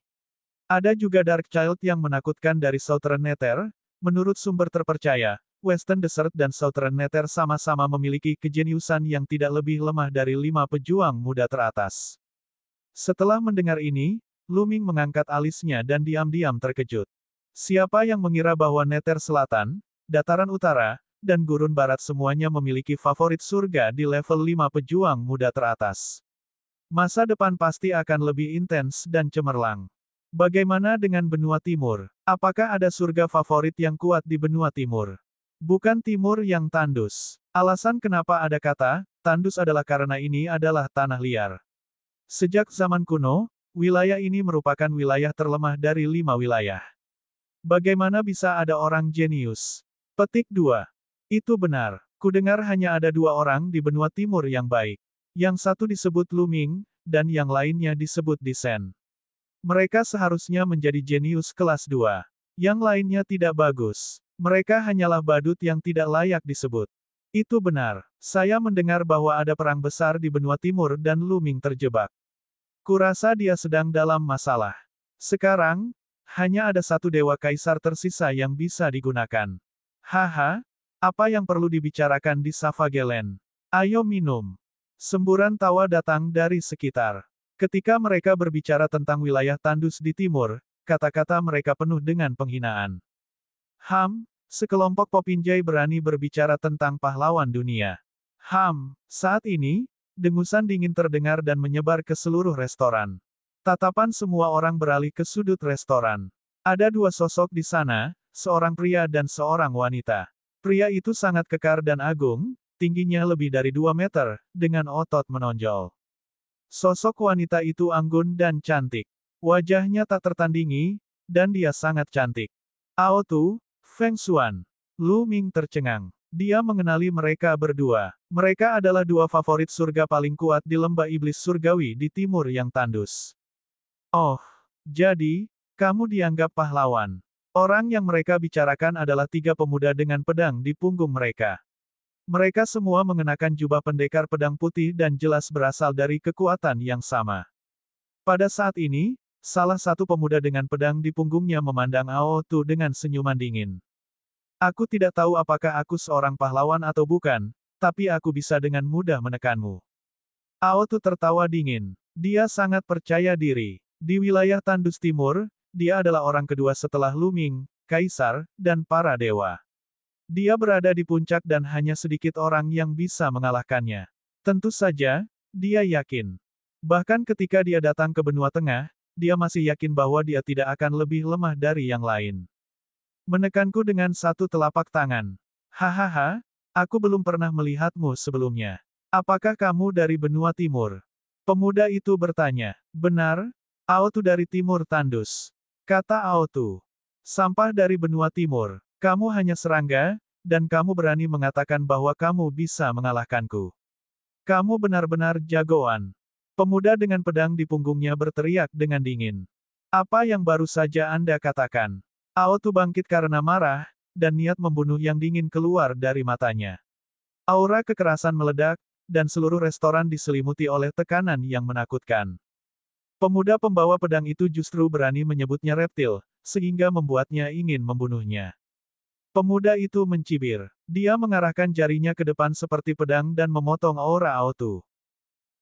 A: Ada juga Dark Child yang menakutkan dari Southern Nether. Menurut sumber terpercaya, Western Desert dan Southern Nether sama-sama memiliki kejeniusan yang tidak lebih lemah dari 5 pejuang muda teratas. Setelah mendengar ini, Lu Ming mengangkat alisnya dan diam-diam terkejut. Siapa yang mengira bahwa Nether Selatan, Dataran Utara, dan Gurun Barat semuanya memiliki favorit surga di level 5 pejuang muda teratas. Masa depan pasti akan lebih intens dan cemerlang. Bagaimana dengan benua timur? Apakah ada surga favorit yang kuat di benua timur? Bukan timur yang tandus. Alasan kenapa ada kata, tandus adalah karena ini adalah tanah liar. Sejak zaman kuno, wilayah ini merupakan wilayah terlemah dari 5 wilayah. Bagaimana bisa ada orang jenius? Petik 2. Itu benar. Kudengar hanya ada 2 orang di benua timur yang baik. Yang satu disebut Luming, dan yang lainnya disebut Disen. Mereka seharusnya menjadi jenius kelas 2. Yang lainnya tidak bagus. Mereka hanyalah badut yang tidak layak disebut. Itu benar. Saya mendengar bahwa ada perang besar di benua timur dan Luming terjebak. Kurasa dia sedang dalam masalah. Sekarang, hanya ada satu dewa kaisar tersisa yang bisa digunakan. Haha, apa yang perlu dibicarakan di Savagelen? Ayo minum. Semburan tawa datang dari sekitar. Ketika mereka berbicara tentang wilayah tandus di timur, kata-kata mereka penuh dengan penghinaan. Sekelompok popinjay berani berbicara tentang pahlawan dunia. Saat ini, dengusan dingin terdengar dan menyebar ke seluruh restoran. Tatapan semua orang beralih ke sudut restoran. Ada 2 sosok di sana, seorang pria dan seorang wanita. Pria itu sangat kekar dan agung, tingginya lebih dari 2 meter, dengan otot menonjol. Sosok wanita itu anggun dan cantik. Wajahnya tak tertandingi, dan dia sangat cantik. Ao Tu, Feng Xuan, Lu Ming tercengang. Dia mengenali mereka berdua. Mereka adalah 2 favorit surga paling kuat di lembah iblis surgawi di timur yang tandus. Oh, jadi, kamu dianggap pahlawan. Orang yang mereka bicarakan adalah 3 pemuda dengan pedang di punggung mereka. Mereka semua mengenakan jubah pendekar pedang putih dan jelas berasal dari kekuatan yang sama. Pada saat ini, salah satu pemuda dengan pedang di punggungnya memandang Ao Tu dengan senyuman dingin. Aku tidak tahu apakah aku seorang pahlawan atau bukan, tapi aku bisa dengan mudah menekanmu. Ao Tu tertawa dingin. Dia sangat percaya diri. Di wilayah Tandus Timur, dia adalah orang kedua setelah Luming, Kaisar, dan para dewa. Dia berada di puncak dan hanya sedikit orang yang bisa mengalahkannya. Tentu saja, dia yakin. Bahkan ketika dia datang ke benua tengah, dia masih yakin bahwa dia tidak akan lebih lemah dari yang lain. Menekanku dengan satu telapak tangan. Hahaha, aku belum pernah melihatmu sebelumnya. Apakah kamu dari benua timur? Pemuda itu bertanya. Benar, Ao Tu dari timur tandus. Kata Ao Tu. Sampah dari benua timur. Kamu hanya serangga, dan kamu berani mengatakan bahwa kamu bisa mengalahkanku. Kamu benar-benar jagoan. Pemuda dengan pedang di punggungnya berteriak dengan dingin. Apa yang baru saja Anda katakan? Ao Tu bangkit karena marah, dan niat membunuh yang dingin keluar dari matanya. Aura kekerasan meledak, dan seluruh restoran diselimuti oleh tekanan yang menakutkan. Pemuda pembawa pedang itu justru berani menyebutnya reptil, sehingga membuatnya ingin membunuhnya. Pemuda itu mencibir. Dia mengarahkan jarinya ke depan seperti pedang dan memotong aura Ao Tu.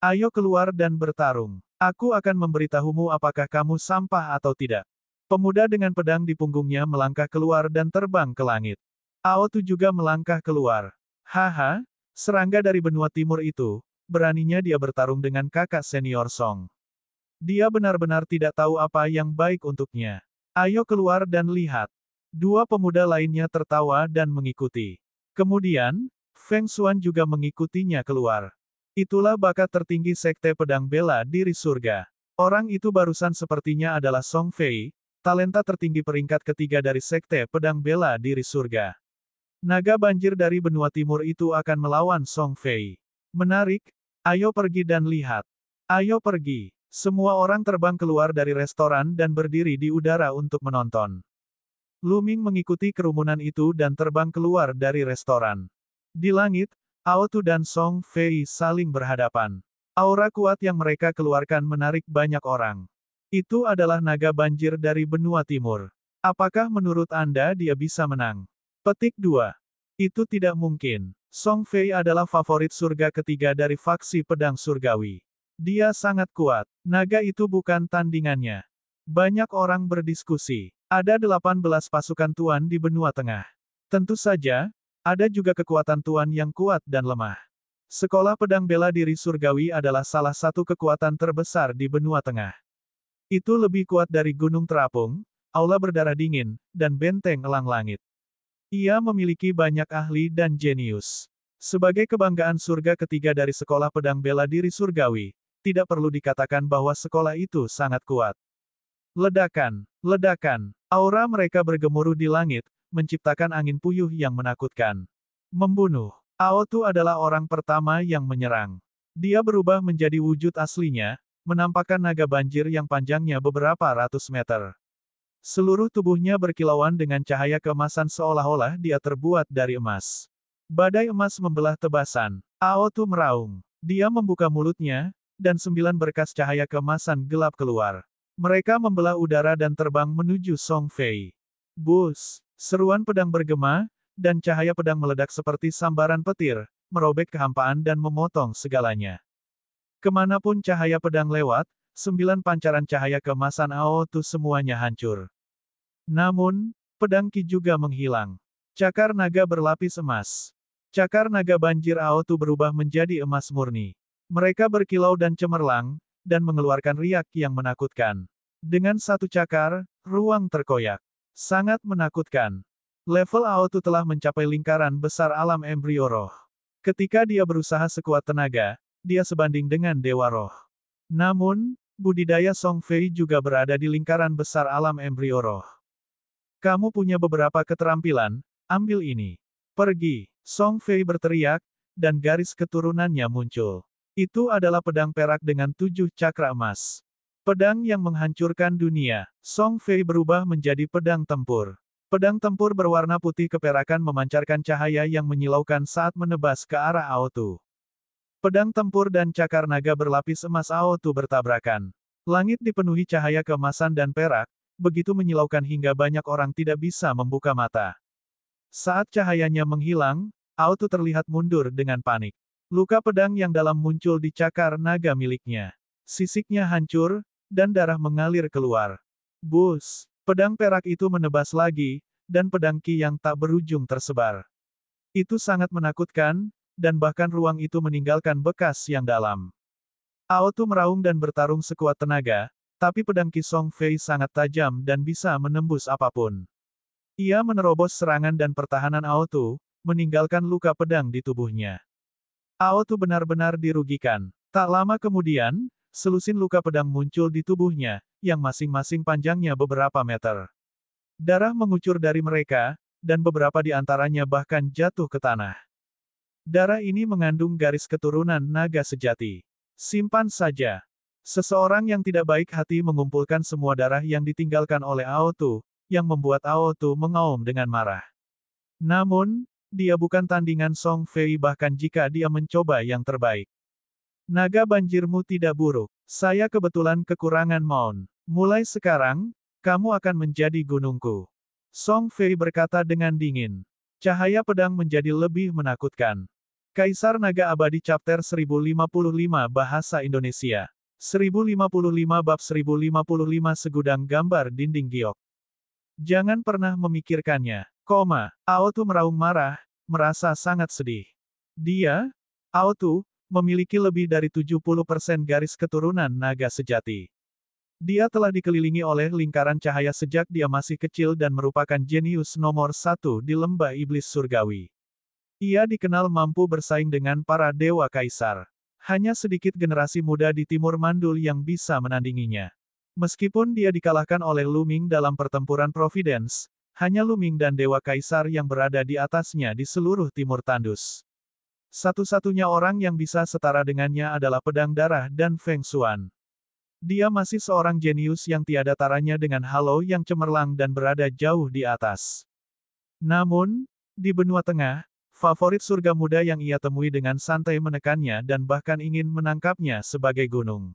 A: Ayo keluar dan bertarung. Aku akan memberitahumu apakah kamu sampah atau tidak. Pemuda dengan pedang di punggungnya melangkah keluar dan terbang ke langit. Ao Tu juga melangkah keluar. Haha, serangga dari benua timur itu, beraninya dia bertarung dengan kakak senior Song. Dia benar-benar tidak tahu apa yang baik untuknya. Ayo keluar dan lihat. 2 pemuda lainnya tertawa dan mengikuti. Kemudian, Feng Xuan juga mengikutinya keluar. Itulah bakat tertinggi Sekte Pedang Bela Diri Surga. Orang itu barusan sepertinya adalah Song Fei, talenta tertinggi peringkat ketiga dari Sekte Pedang Bela Diri Surga. Naga banjir dari benua timur itu akan melawan Song Fei. Menarik, ayo pergi dan lihat. Ayo pergi. Semua orang terbang keluar dari restoran dan berdiri di udara untuk menonton. Luming mengikuti kerumunan itu dan terbang keluar dari restoran. Di langit, Ao Tu dan Song Fei saling berhadapan. Aura kuat yang mereka keluarkan menarik banyak orang. Itu adalah naga banjir dari benua timur. Apakah menurut Anda dia bisa menang? Petik 2. Itu tidak mungkin. Song Fei adalah favorit surga ketiga dari faksi pedang surgawi. Dia sangat kuat. Naga itu bukan tandingannya. Banyak orang berdiskusi. Ada 18 pasukan Tuan di benua tengah. Tentu saja, ada juga kekuatan Tuan yang kuat dan lemah. Sekolah Pedang Bela Diri Surgawi adalah salah satu kekuatan terbesar di benua tengah. Itu lebih kuat dari Gunung Terapung, Aula Berdarah Dingin, dan Benteng Elang Langit. Ia memiliki banyak ahli dan jenius. Sebagai kebanggaan surga ketiga dari Sekolah Pedang Bela Diri Surgawi, tidak perlu dikatakan bahwa sekolah itu sangat kuat. Ledakan, ledakan, aura mereka bergemuruh di langit, menciptakan angin puyuh yang menakutkan. Membunuh. Aotu adalah orang pertama yang menyerang. Dia berubah menjadi wujud aslinya, menampakkan naga banjir yang panjangnya beberapa ratus meter. Seluruh tubuhnya berkilauan dengan cahaya keemasan seolah-olah dia terbuat dari emas. Badai emas membelah tebasan. Aotu meraung. Dia membuka mulutnya, dan 9 berkas cahaya keemasan gelap keluar. Mereka membelah udara dan terbang menuju Song Fei. Bus! Seruan pedang bergema, dan cahaya pedang meledak seperti sambaran petir, merobek kehampaan dan memotong segalanya. Kemanapun cahaya pedang lewat, 9 pancaran cahaya keemasan Aotu semuanya hancur. Namun, pedang Qi juga menghilang. Cakar naga berlapis emas. Cakar naga banjir Aotu berubah menjadi emas murni. Mereka berkilau dan cemerlang, dan mengeluarkan riak yang menakutkan. Dengan satu cakar, ruang terkoyak. Sangat menakutkan. Level Aotu telah mencapai lingkaran besar alam embrio roh. Ketika dia berusaha sekuat tenaga, dia sebanding dengan Dewa Roh. Namun, budidaya Song Fei juga berada di lingkaran besar alam embrio roh. Kamu punya beberapa keterampilan, ambil ini. Pergi. Song Fei berteriak, dan garis keturunannya muncul. Itu adalah pedang perak dengan 7 cakra emas. Pedang yang menghancurkan dunia. Song Fei berubah menjadi pedang tempur. Pedang tempur berwarna putih keperakan memancarkan cahaya yang menyilaukan saat menebas ke arah Aotu. Pedang tempur dan cakar naga berlapis emas Aotu bertabrakan. Langit dipenuhi cahaya keemasan dan perak, begitu menyilaukan hingga banyak orang tidak bisa membuka mata. Saat cahayanya menghilang, Aotu terlihat mundur dengan panik. Luka pedang yang dalam muncul di cakar naga miliknya. Sisiknya hancur, dan darah mengalir keluar. Bus! Pedang perak itu menebas lagi, dan pedang Qi yang tak berujung tersebar. Itu sangat menakutkan, dan bahkan ruang itu meninggalkan bekas yang dalam. Aotu meraung dan bertarung sekuat tenaga, tapi pedang Qi Song Fei sangat tajam dan bisa menembus apapun. Ia menerobos serangan dan pertahanan Aotu, meninggalkan luka pedang di tubuhnya. Aotu benar-benar dirugikan. Tak lama kemudian, selusin luka pedang muncul di tubuhnya, yang masing-masing panjangnya beberapa meter. Darah mengucur dari mereka, dan beberapa di antaranya bahkan jatuh ke tanah. Darah ini mengandung garis keturunan naga sejati. Simpan saja. Seseorang yang tidak baik hati mengumpulkan semua darah yang ditinggalkan oleh Aotu, yang membuat Aotu mengaum dengan marah. Namun, dia bukan tandingan Song Fei bahkan jika dia mencoba yang terbaik. Naga banjirmu tidak buruk. Saya kebetulan kekurangan Maun. Mulai sekarang, kamu akan menjadi gunungku. Song Fei berkata dengan dingin. Cahaya pedang menjadi lebih menakutkan. Kaisar Naga Abadi Chapter 1055 Bahasa Indonesia. 1055 Bab 1055 Segudang Gambar Dinding Giok. Jangan pernah memikirkannya. Aotu meraung marah, merasa sangat sedih. Dia, Aotu, memiliki lebih dari 70% garis keturunan naga sejati. Dia telah dikelilingi oleh lingkaran cahaya sejak dia masih kecil dan merupakan jenius nomor 1 di lembah iblis surgawi. Ia dikenal mampu bersaing dengan para dewa kaisar. Hanya sedikit generasi muda di Timur Mandul yang bisa menandinginya. Meskipun dia dikalahkan oleh Luming dalam pertempuran Providence, hanya Luming dan Dewa Kaisar yang berada di atasnya di seluruh Timur Tandus. Satu-satunya orang yang bisa setara dengannya adalah Pedang Darah dan Feng Xuan. Dia masih seorang jenius yang tiada taranya dengan halo yang cemerlang dan berada jauh di atas. Namun, di benua tengah, favorit surga muda yang ia temui dengan santai menekannya dan bahkan ingin menangkapnya sebagai gunung.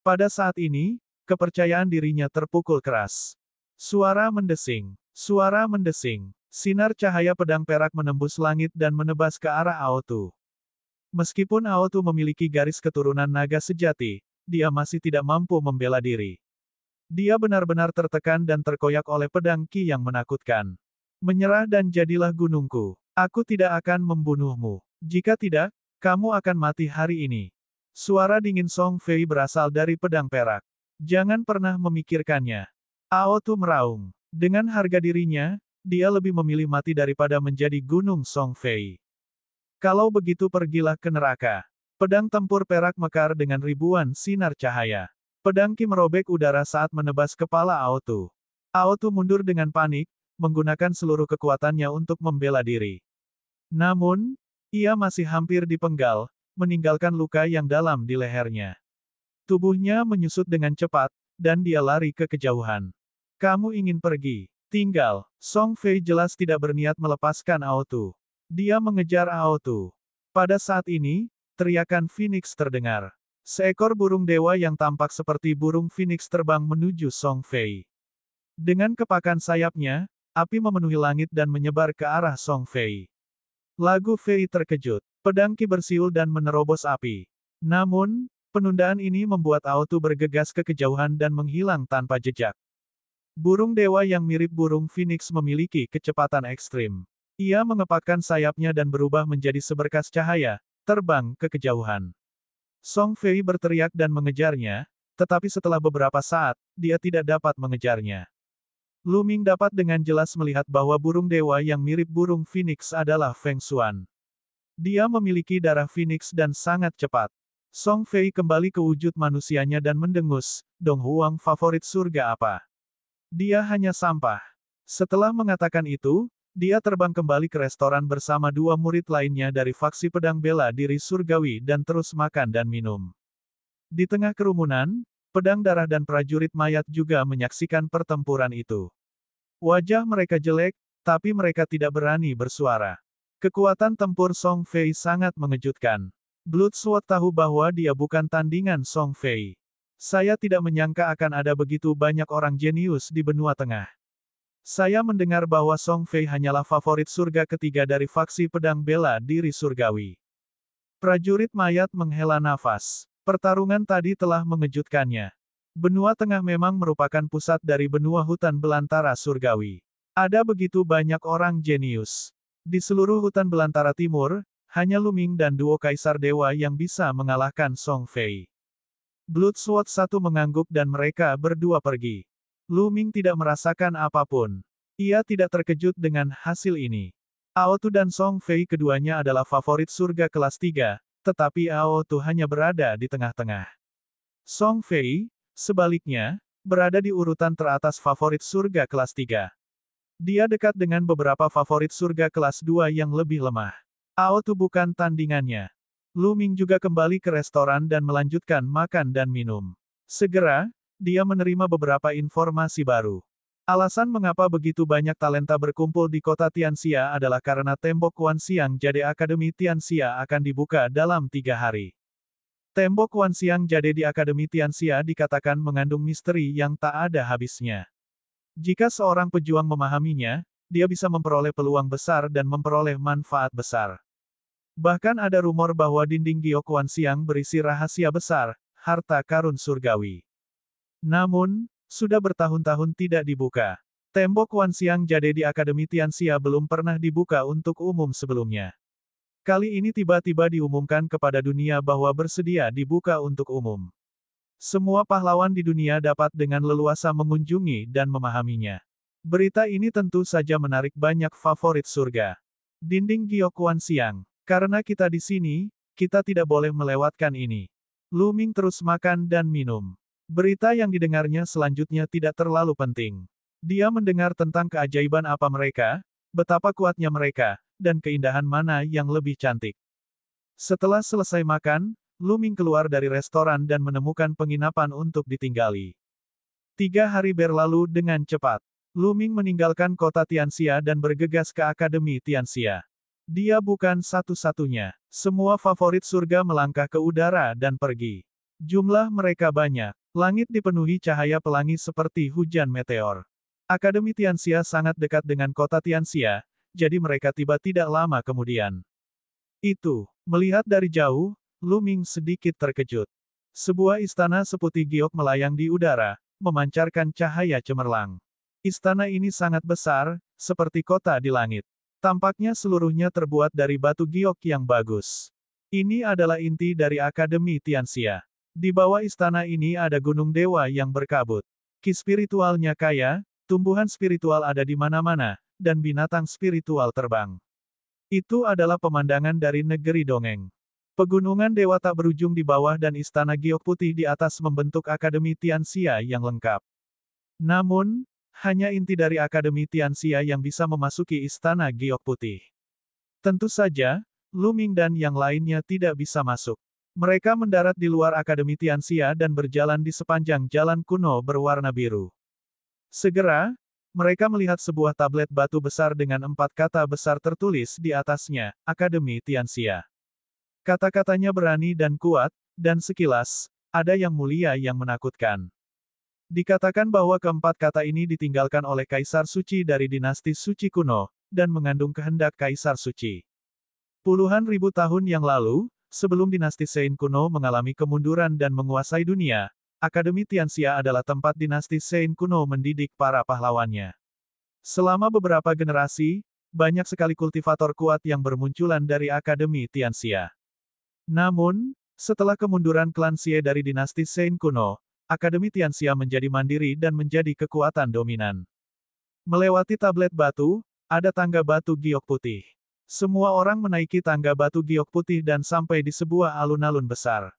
A: Pada saat ini, kepercayaan dirinya terpukul keras. Suara mendesing. Suara mendesing. Sinar cahaya pedang perak menembus langit dan menebas ke arah Aotu. Meskipun Aotu memiliki garis keturunan naga sejati, dia masih tidak mampu membela diri. Dia benar-benar tertekan dan terkoyak oleh pedang Qi yang menakutkan. Menyerah dan jadilah gunungku. Aku tidak akan membunuhmu. Jika tidak, kamu akan mati hari ini. Suara dingin Song Fei berasal dari pedang perak. Jangan pernah memikirkannya. Ao Tu meraung. Dengan harga dirinya, dia lebih memilih mati daripada menjadi gunung Song Fei. Kalau begitu pergilah ke neraka. Pedang tempur perak mekar dengan ribuan sinar cahaya. Pedang Qi merobek udara saat menebas kepala Ao Tu. Ao Tu mundur dengan panik, menggunakan seluruh kekuatannya untuk membela diri. Namun, ia masih hampir dipenggal, meninggalkan luka yang dalam di lehernya. Tubuhnya menyusut dengan cepat, dan dia lari ke kejauhan. Kamu ingin pergi? Tinggal. Song Fei jelas tidak berniat melepaskan Ao Tu. Dia mengejar Ao Tu. Pada saat ini, teriakan Phoenix terdengar. Seekor burung dewa yang tampak seperti burung Phoenix terbang menuju Song Fei. Dengan kepakan sayapnya, api memenuhi langit dan menyebar ke arah Song Fei. Lagu Fei terkejut. Pedang Qi bersiul dan menerobos api. Namun, penundaan ini membuat Ao Tu bergegas ke kejauhan dan menghilang tanpa jejak. Burung dewa yang mirip burung Phoenix memiliki kecepatan ekstrim. Ia mengepakkan sayapnya dan berubah menjadi seberkas cahaya, terbang ke kejauhan. Song Fei berteriak dan mengejarnya, tetapi setelah beberapa saat, dia tidak dapat mengejarnya. Lu Ming dapat dengan jelas melihat bahwa burung dewa yang mirip burung Phoenix adalah Feng Xuan. Dia memiliki darah Phoenix dan sangat cepat. Song Fei kembali ke wujud manusianya dan mendengus, Dong Huang favorit surga apa? Dia hanya sampah. Setelah mengatakan itu, dia terbang kembali ke restoran bersama dua murid lainnya dari faksi pedang bela diri surgawi dan terus makan dan minum. Di tengah kerumunan, pedang darah dan prajurit mayat juga menyaksikan pertempuran itu. Wajah mereka jelek, tapi mereka tidak berani bersuara. Kekuatan tempur Song Fei sangat mengejutkan. Bloodsword tahu bahwa dia bukan tandingan Song Fei. Saya tidak menyangka akan ada begitu banyak orang jenius di benua tengah. Saya mendengar bahwa Song Fei hanyalah favorit surga ketiga dari faksi pedang bela diri surgawi. Prajurit mayat menghela nafas. Pertarungan tadi telah mengejutkannya. Benua tengah memang merupakan pusat dari benua hutan belantara surgawi. Ada begitu banyak orang jenius. Di seluruh hutan belantara timur, hanya Lu Ming dan duo Kaisar Dewa yang bisa mengalahkan Song Fei. Bloodsword satu mengangguk dan mereka berdua pergi. Lu Ming tidak merasakan apapun. Ia tidak terkejut dengan hasil ini. Ao Tu dan Song Fei keduanya adalah favorit surga kelas 3, tetapi Ao Tu hanya berada di tengah-tengah. Song Fei, sebaliknya, berada di urutan teratas favorit surga kelas 3. Dia dekat dengan beberapa favorit surga kelas 2 yang lebih lemah. Ao Tu bukan tandingannya. Lu Ming juga kembali ke restoran dan melanjutkan makan dan minum. Segera, dia menerima beberapa informasi baru. Alasan mengapa begitu banyak talenta berkumpul di kota Tianxia adalah karena tembok Wanxiang Jade Akademi Tianxia akan dibuka dalam 3 hari. Tembok Wanxiang Jade di Akademi Tianxia dikatakan mengandung misteri yang tak ada habisnya. Jika seorang pejuang memahaminya, dia bisa memperoleh peluang besar dan memperoleh manfaat besar. Bahkan ada rumor bahwa dinding giok Wanxiang berisi rahasia besar, harta karun surgawi. Namun, sudah bertahun-tahun tidak dibuka. Tembok Wanxiang Jade di Akademi Tianxia belum pernah dibuka untuk umum sebelumnya. Kali ini tiba-tiba diumumkan kepada dunia bahwa bersedia dibuka untuk umum. Semua pahlawan di dunia dapat dengan leluasa mengunjungi dan memahaminya. Berita ini tentu saja menarik banyak favorit surga. Dinding giok Wanxiang. Karena kita di sini, kita tidak boleh melewatkan ini. Lu Ming terus makan dan minum. Berita yang didengarnya selanjutnya tidak terlalu penting. Dia mendengar tentang keajaiban apa mereka, betapa kuatnya mereka, dan keindahan mana yang lebih cantik. Setelah selesai makan, Lu Ming keluar dari restoran dan menemukan penginapan untuk ditinggali. 3 hari berlalu dengan cepat. Lu Ming meninggalkan kota Tianxia dan bergegas ke Akademi Tianxia. Dia bukan satu-satunya. Semua favorit surga melangkah ke udara dan pergi. Jumlah mereka banyak. Langit dipenuhi cahaya pelangi seperti hujan meteor. Akademi Tianxia sangat dekat dengan kota Tianxia, jadi mereka tiba tidak lama kemudian. Melihat dari jauh, Lu Ming sedikit terkejut. Sebuah istana seputih giok melayang di udara, memancarkan cahaya cemerlang. Istana ini sangat besar, seperti kota di langit. Tampaknya seluruhnya terbuat dari batu giok yang bagus. Ini adalah inti dari Akademi Tianxia. Di bawah istana ini ada gunung dewa yang berkabut. Ki spiritualnya kaya, tumbuhan spiritual ada di mana-mana, dan binatang spiritual terbang. Itu adalah pemandangan dari negeri dongeng. Pegunungan dewa tak berujung di bawah dan istana giok putih di atas membentuk Akademi Tianxia yang lengkap. Namun, hanya inti dari Akademi Tianxia yang bisa memasuki istana giok putih. Tentu saja, Lu Ming dan yang lainnya tidak bisa masuk. Mereka mendarat di luar Akademi Tianxia dan berjalan di sepanjang jalan kuno berwarna biru. Segera, mereka melihat sebuah tablet batu besar dengan 4 kata besar tertulis di atasnya, Akademi Tianxia. Kata-katanya berani dan kuat, dan sekilas, ada yang mulia yang menakutkan. Dikatakan bahwa keempat kata ini ditinggalkan oleh Kaisar Suci dari dinasti Suci kuno, dan mengandung kehendak Kaisar Suci. Puluhan ribu tahun yang lalu, sebelum dinasti Sein kuno mengalami kemunduran dan menguasai dunia, Akademi Tianxia adalah tempat dinasti Sein kuno mendidik para pahlawannya. Selama beberapa generasi, banyak sekali kultivator kuat yang bermunculan dari Akademi Tianxia. Namun, setelah kemunduran klan Xie dari dinasti Sein kuno, Akademi Tianxia menjadi mandiri dan menjadi kekuatan dominan. Melewati tablet batu, ada tangga batu giok putih. Semua orang menaiki tangga batu giok putih dan sampai di sebuah alun-alun besar.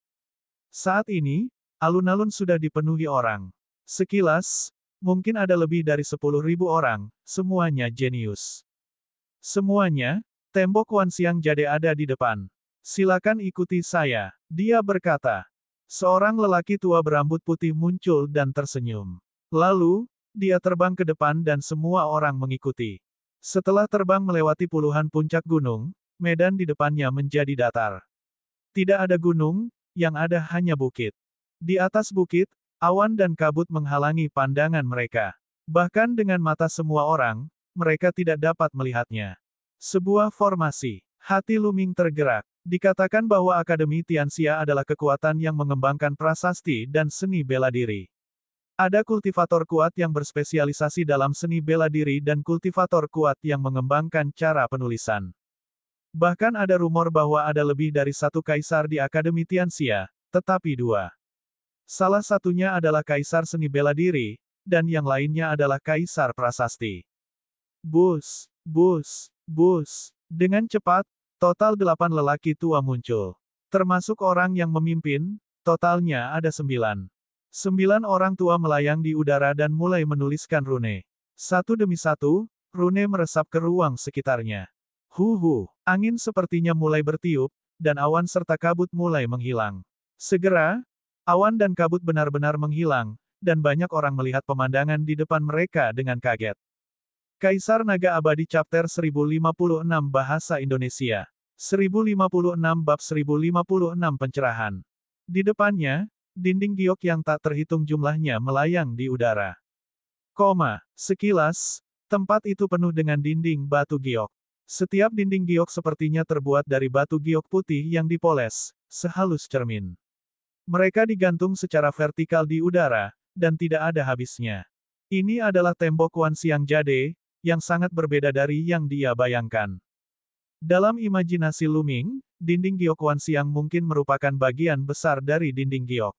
A: Saat ini, alun-alun sudah dipenuhi orang. Sekilas, mungkin ada lebih dari 10.000 orang, semuanya jenius. Semuanya, tembok Wanxiang Jade ada di depan. Silakan ikuti saya, dia berkata. Seorang lelaki tua berambut putih muncul dan tersenyum. Lalu, dia terbang ke depan dan semua orang mengikuti. Setelah terbang melewati puluhan puncak gunung, medan di depannya menjadi datar. Tidak ada gunung, yang ada hanya bukit. Di atas bukit, awan dan kabut menghalangi pandangan mereka. Bahkan dengan mata semua orang, mereka tidak dapat melihatnya. Sebuah formasi. Hati Lu Ming tergerak. Dikatakan bahwa Akademi Tianxia adalah kekuatan yang mengembangkan prasasti dan seni bela diri. Ada kultivator kuat yang berspesialisasi dalam seni bela diri dan kultivator kuat yang mengembangkan cara penulisan. Bahkan ada rumor bahwa ada lebih dari satu kaisar di Akademi Tianxia, tetapi 2. Salah satunya adalah kaisar seni bela diri, dan yang lainnya adalah kaisar prasasti. Bus, bus, bus. Dengan cepat, total 8 lelaki tua muncul. Termasuk orang yang memimpin, totalnya ada 9. 9 orang tua melayang di udara dan mulai menuliskan rune. Satu demi satu, rune meresap ke ruang sekitarnya. Angin sepertinya mulai bertiup, dan awan serta kabut mulai menghilang. Segera, awan dan kabut benar-benar menghilang, dan banyak orang melihat pemandangan di depan mereka dengan kaget. Kaisar Naga Abadi Chapter 1056 Bahasa Indonesia 1056 Bab 1056 Pencerahan. Di depannya, dinding giok yang tak terhitung jumlahnya melayang di udara. Sekilas, tempat itu penuh dengan dinding batu giok. Setiap dinding giok sepertinya terbuat dari batu giok putih yang dipoles, sehalus cermin. Mereka digantung secara vertikal di udara, dan tidak ada habisnya. Ini adalah tembok Wanxiang Jade, yang sangat berbeda dari yang dia bayangkan. Dalam imajinasi Lu Ming, dinding giok Wanxiang mungkin merupakan bagian besar dari dinding giok.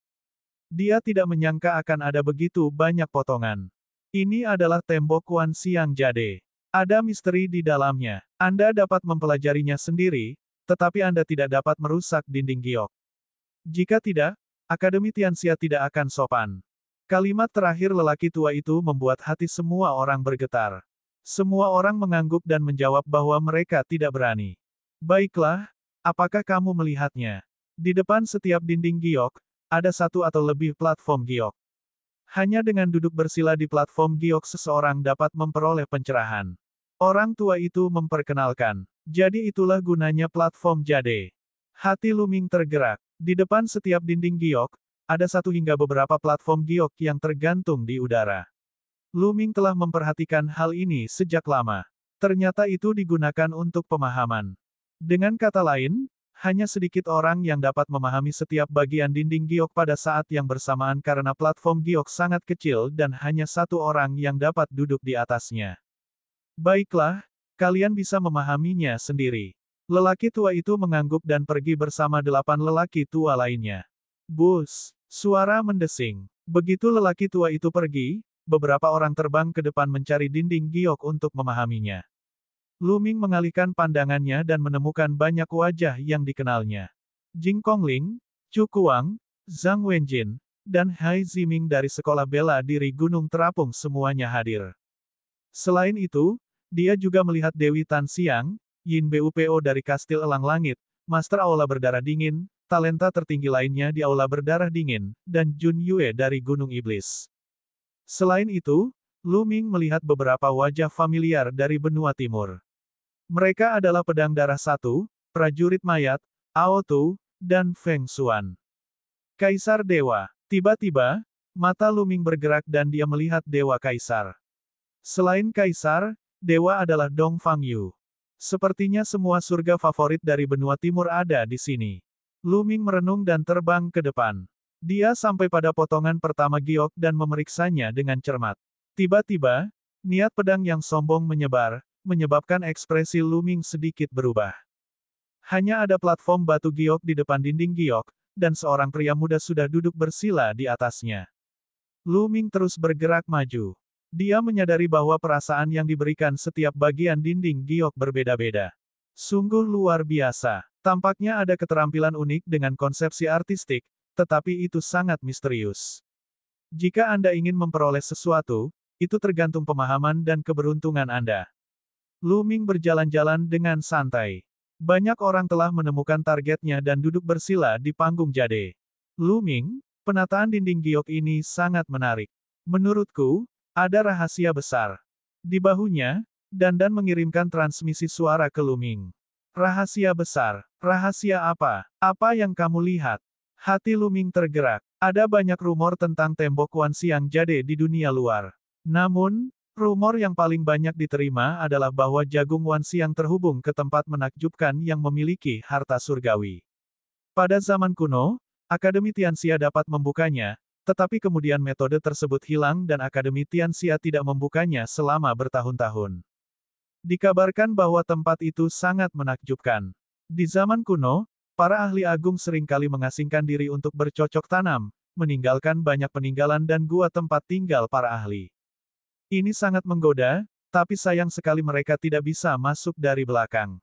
A: Dia tidak menyangka akan ada begitu banyak potongan. Ini adalah tembok Wanxiang Jade. Ada misteri di dalamnya. Anda dapat mempelajarinya sendiri, tetapi Anda tidak dapat merusak dinding giok. Jika tidak, Akademi Tianxia tidak akan sopan. Kalimat terakhir lelaki tua itu membuat hati semua orang bergetar. Semua orang mengangguk dan menjawab bahwa mereka tidak berani. Baiklah, apakah kamu melihatnya? Di depan setiap dinding giok, ada satu atau lebih platform giok. Hanya dengan duduk bersila di platform giok seseorang dapat memperoleh pencerahan. Orang tua itu memperkenalkan. Jadi itulah gunanya platform Jade. Hati Lu Ming tergerak. Di depan setiap dinding giok, ada satu hingga beberapa platform giok yang tergantung di udara. Lu Ming telah memperhatikan hal ini sejak lama. Ternyata itu digunakan untuk pemahaman. Dengan kata lain, Hanya sedikit orang yang dapat memahami setiap bagian dinding giok pada saat yang bersamaan karena platform giok sangat kecil dan hanya satu orang yang dapat duduk di atasnya. Baiklah, kalian bisa memahaminya sendiri. Lelaki tua itu mengangguk dan pergi bersama 8 lelaki tua lainnya. Bus, suara mendesing. Begitu lelaki tua itu pergi, beberapa orang terbang ke depan mencari dinding giok untuk memahaminya. Lu Ming mengalihkan pandangannya dan menemukan banyak wajah yang dikenalnya. Jing Kongling, Chu Kuang, Zhang Wenjin, dan Hai Ziming dari Sekolah Bela Diri Gunung Terapung semuanya hadir. Selain itu, dia juga melihat Dewi Tan Xiang, Yin Bupo dari Kastil Elang Langit, Master Aula Berdarah Dingin, talenta tertinggi lainnya di Aula Berdarah Dingin, dan Jun Yue dari Gunung Iblis. Selain itu, Lu Ming melihat beberapa wajah familiar dari benua timur. Mereka adalah Pedang Darah Satu, Prajurit Mayat, Ao Tu, dan Feng Xuan. Kaisar Dewa. Tiba-tiba, mata Lu Ming bergerak dan dia melihat Dewa Kaisar. Selain Kaisar, Dewa adalah Dong Fang Yu. Sepertinya semua surga favorit dari benua timur ada di sini. Lu Ming merenung dan terbang ke depan. Dia sampai pada potongan pertama giok dan memeriksanya dengan cermat. Tiba-tiba, niat pedang yang sombong menyebar, menyebabkan ekspresi Lu Ming sedikit berubah. Hanya ada platform batu giok di depan dinding giok, dan seorang pria muda sudah duduk bersila di atasnya. Lu Ming terus bergerak maju. Dia menyadari bahwa perasaan yang diberikan setiap bagian dinding giok berbeda-beda. Sungguh luar biasa. Tampaknya ada keterampilan unik dengan konsepsi artistik, tetapi itu sangat misterius. Jika Anda ingin memperoleh sesuatu, itu tergantung pemahaman dan keberuntungan Anda. Lu Ming berjalan-jalan dengan santai. Banyak orang telah menemukan targetnya dan duduk bersila di panggung jade. Lu Ming, penataan dinding giok ini sangat menarik. Menurutku, ada rahasia besar. Di bahunya, Dandan mengirimkan transmisi suara ke Lu Ming. Rahasia besar. Rahasia apa? Apa yang kamu lihat? Hati Lu Ming tergerak. Ada banyak rumor tentang tembok Wanxiang Jade di dunia luar. Namun, rumor yang paling banyak diterima adalah bahwa jagung Wanxiang terhubung ke tempat menakjubkan yang memiliki harta surgawi. Pada zaman kuno, Akademi Tianxia dapat membukanya, tetapi kemudian metode tersebut hilang dan Akademi Tianxia tidak membukanya selama bertahun-tahun. Dikabarkan bahwa tempat itu sangat menakjubkan. Di zaman kuno, para ahli agung seringkali mengasingkan diri untuk bercocok tanam, meninggalkan banyak peninggalan dan gua tempat tinggal para ahli. Ini sangat menggoda, tapi sayang sekali mereka tidak bisa masuk dari belakang.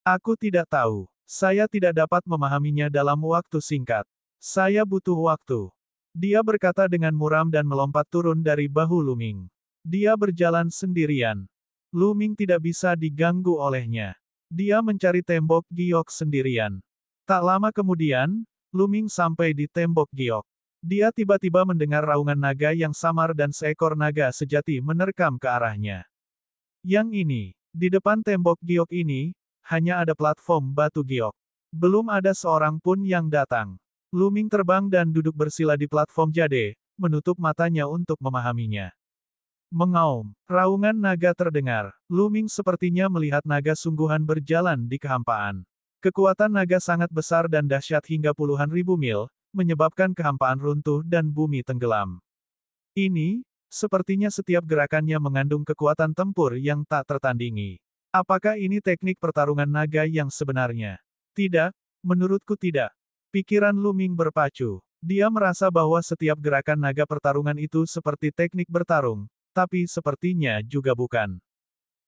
A: Aku tidak tahu. Saya tidak dapat memahaminya dalam waktu singkat. Saya butuh waktu. Dia berkata dengan muram dan melompat turun dari bahu Lu Ming. Dia berjalan sendirian. Lu Ming tidak bisa diganggu olehnya. Dia mencari tembok giok sendirian. Tak lama kemudian, Lu Ming sampai di tembok giok. Dia tiba-tiba mendengar raungan naga yang samar dan seekor naga sejati menerkam ke arahnya. Yang ini, di depan tembok giok ini, hanya ada platform batu giok. Belum ada seorang pun yang datang. Lu Ming terbang dan duduk bersila di platform jade, menutup matanya untuk memahaminya. Mengaum, raungan naga terdengar. Lu Ming sepertinya melihat naga sungguhan berjalan di kehampaan. Kekuatan naga sangat besar dan dahsyat hingga puluhan ribu mil, menyebabkan kehampaan runtuh dan bumi tenggelam. Ini, sepertinya setiap gerakannya mengandung kekuatan tempur yang tak tertandingi. Apakah ini teknik pertarungan naga yang sebenarnya? Tidak, menurutku tidak. Pikiran Lu Ming berpacu. Dia merasa bahwa setiap gerakan naga pertarungan itu seperti teknik bertarung, tapi sepertinya juga bukan.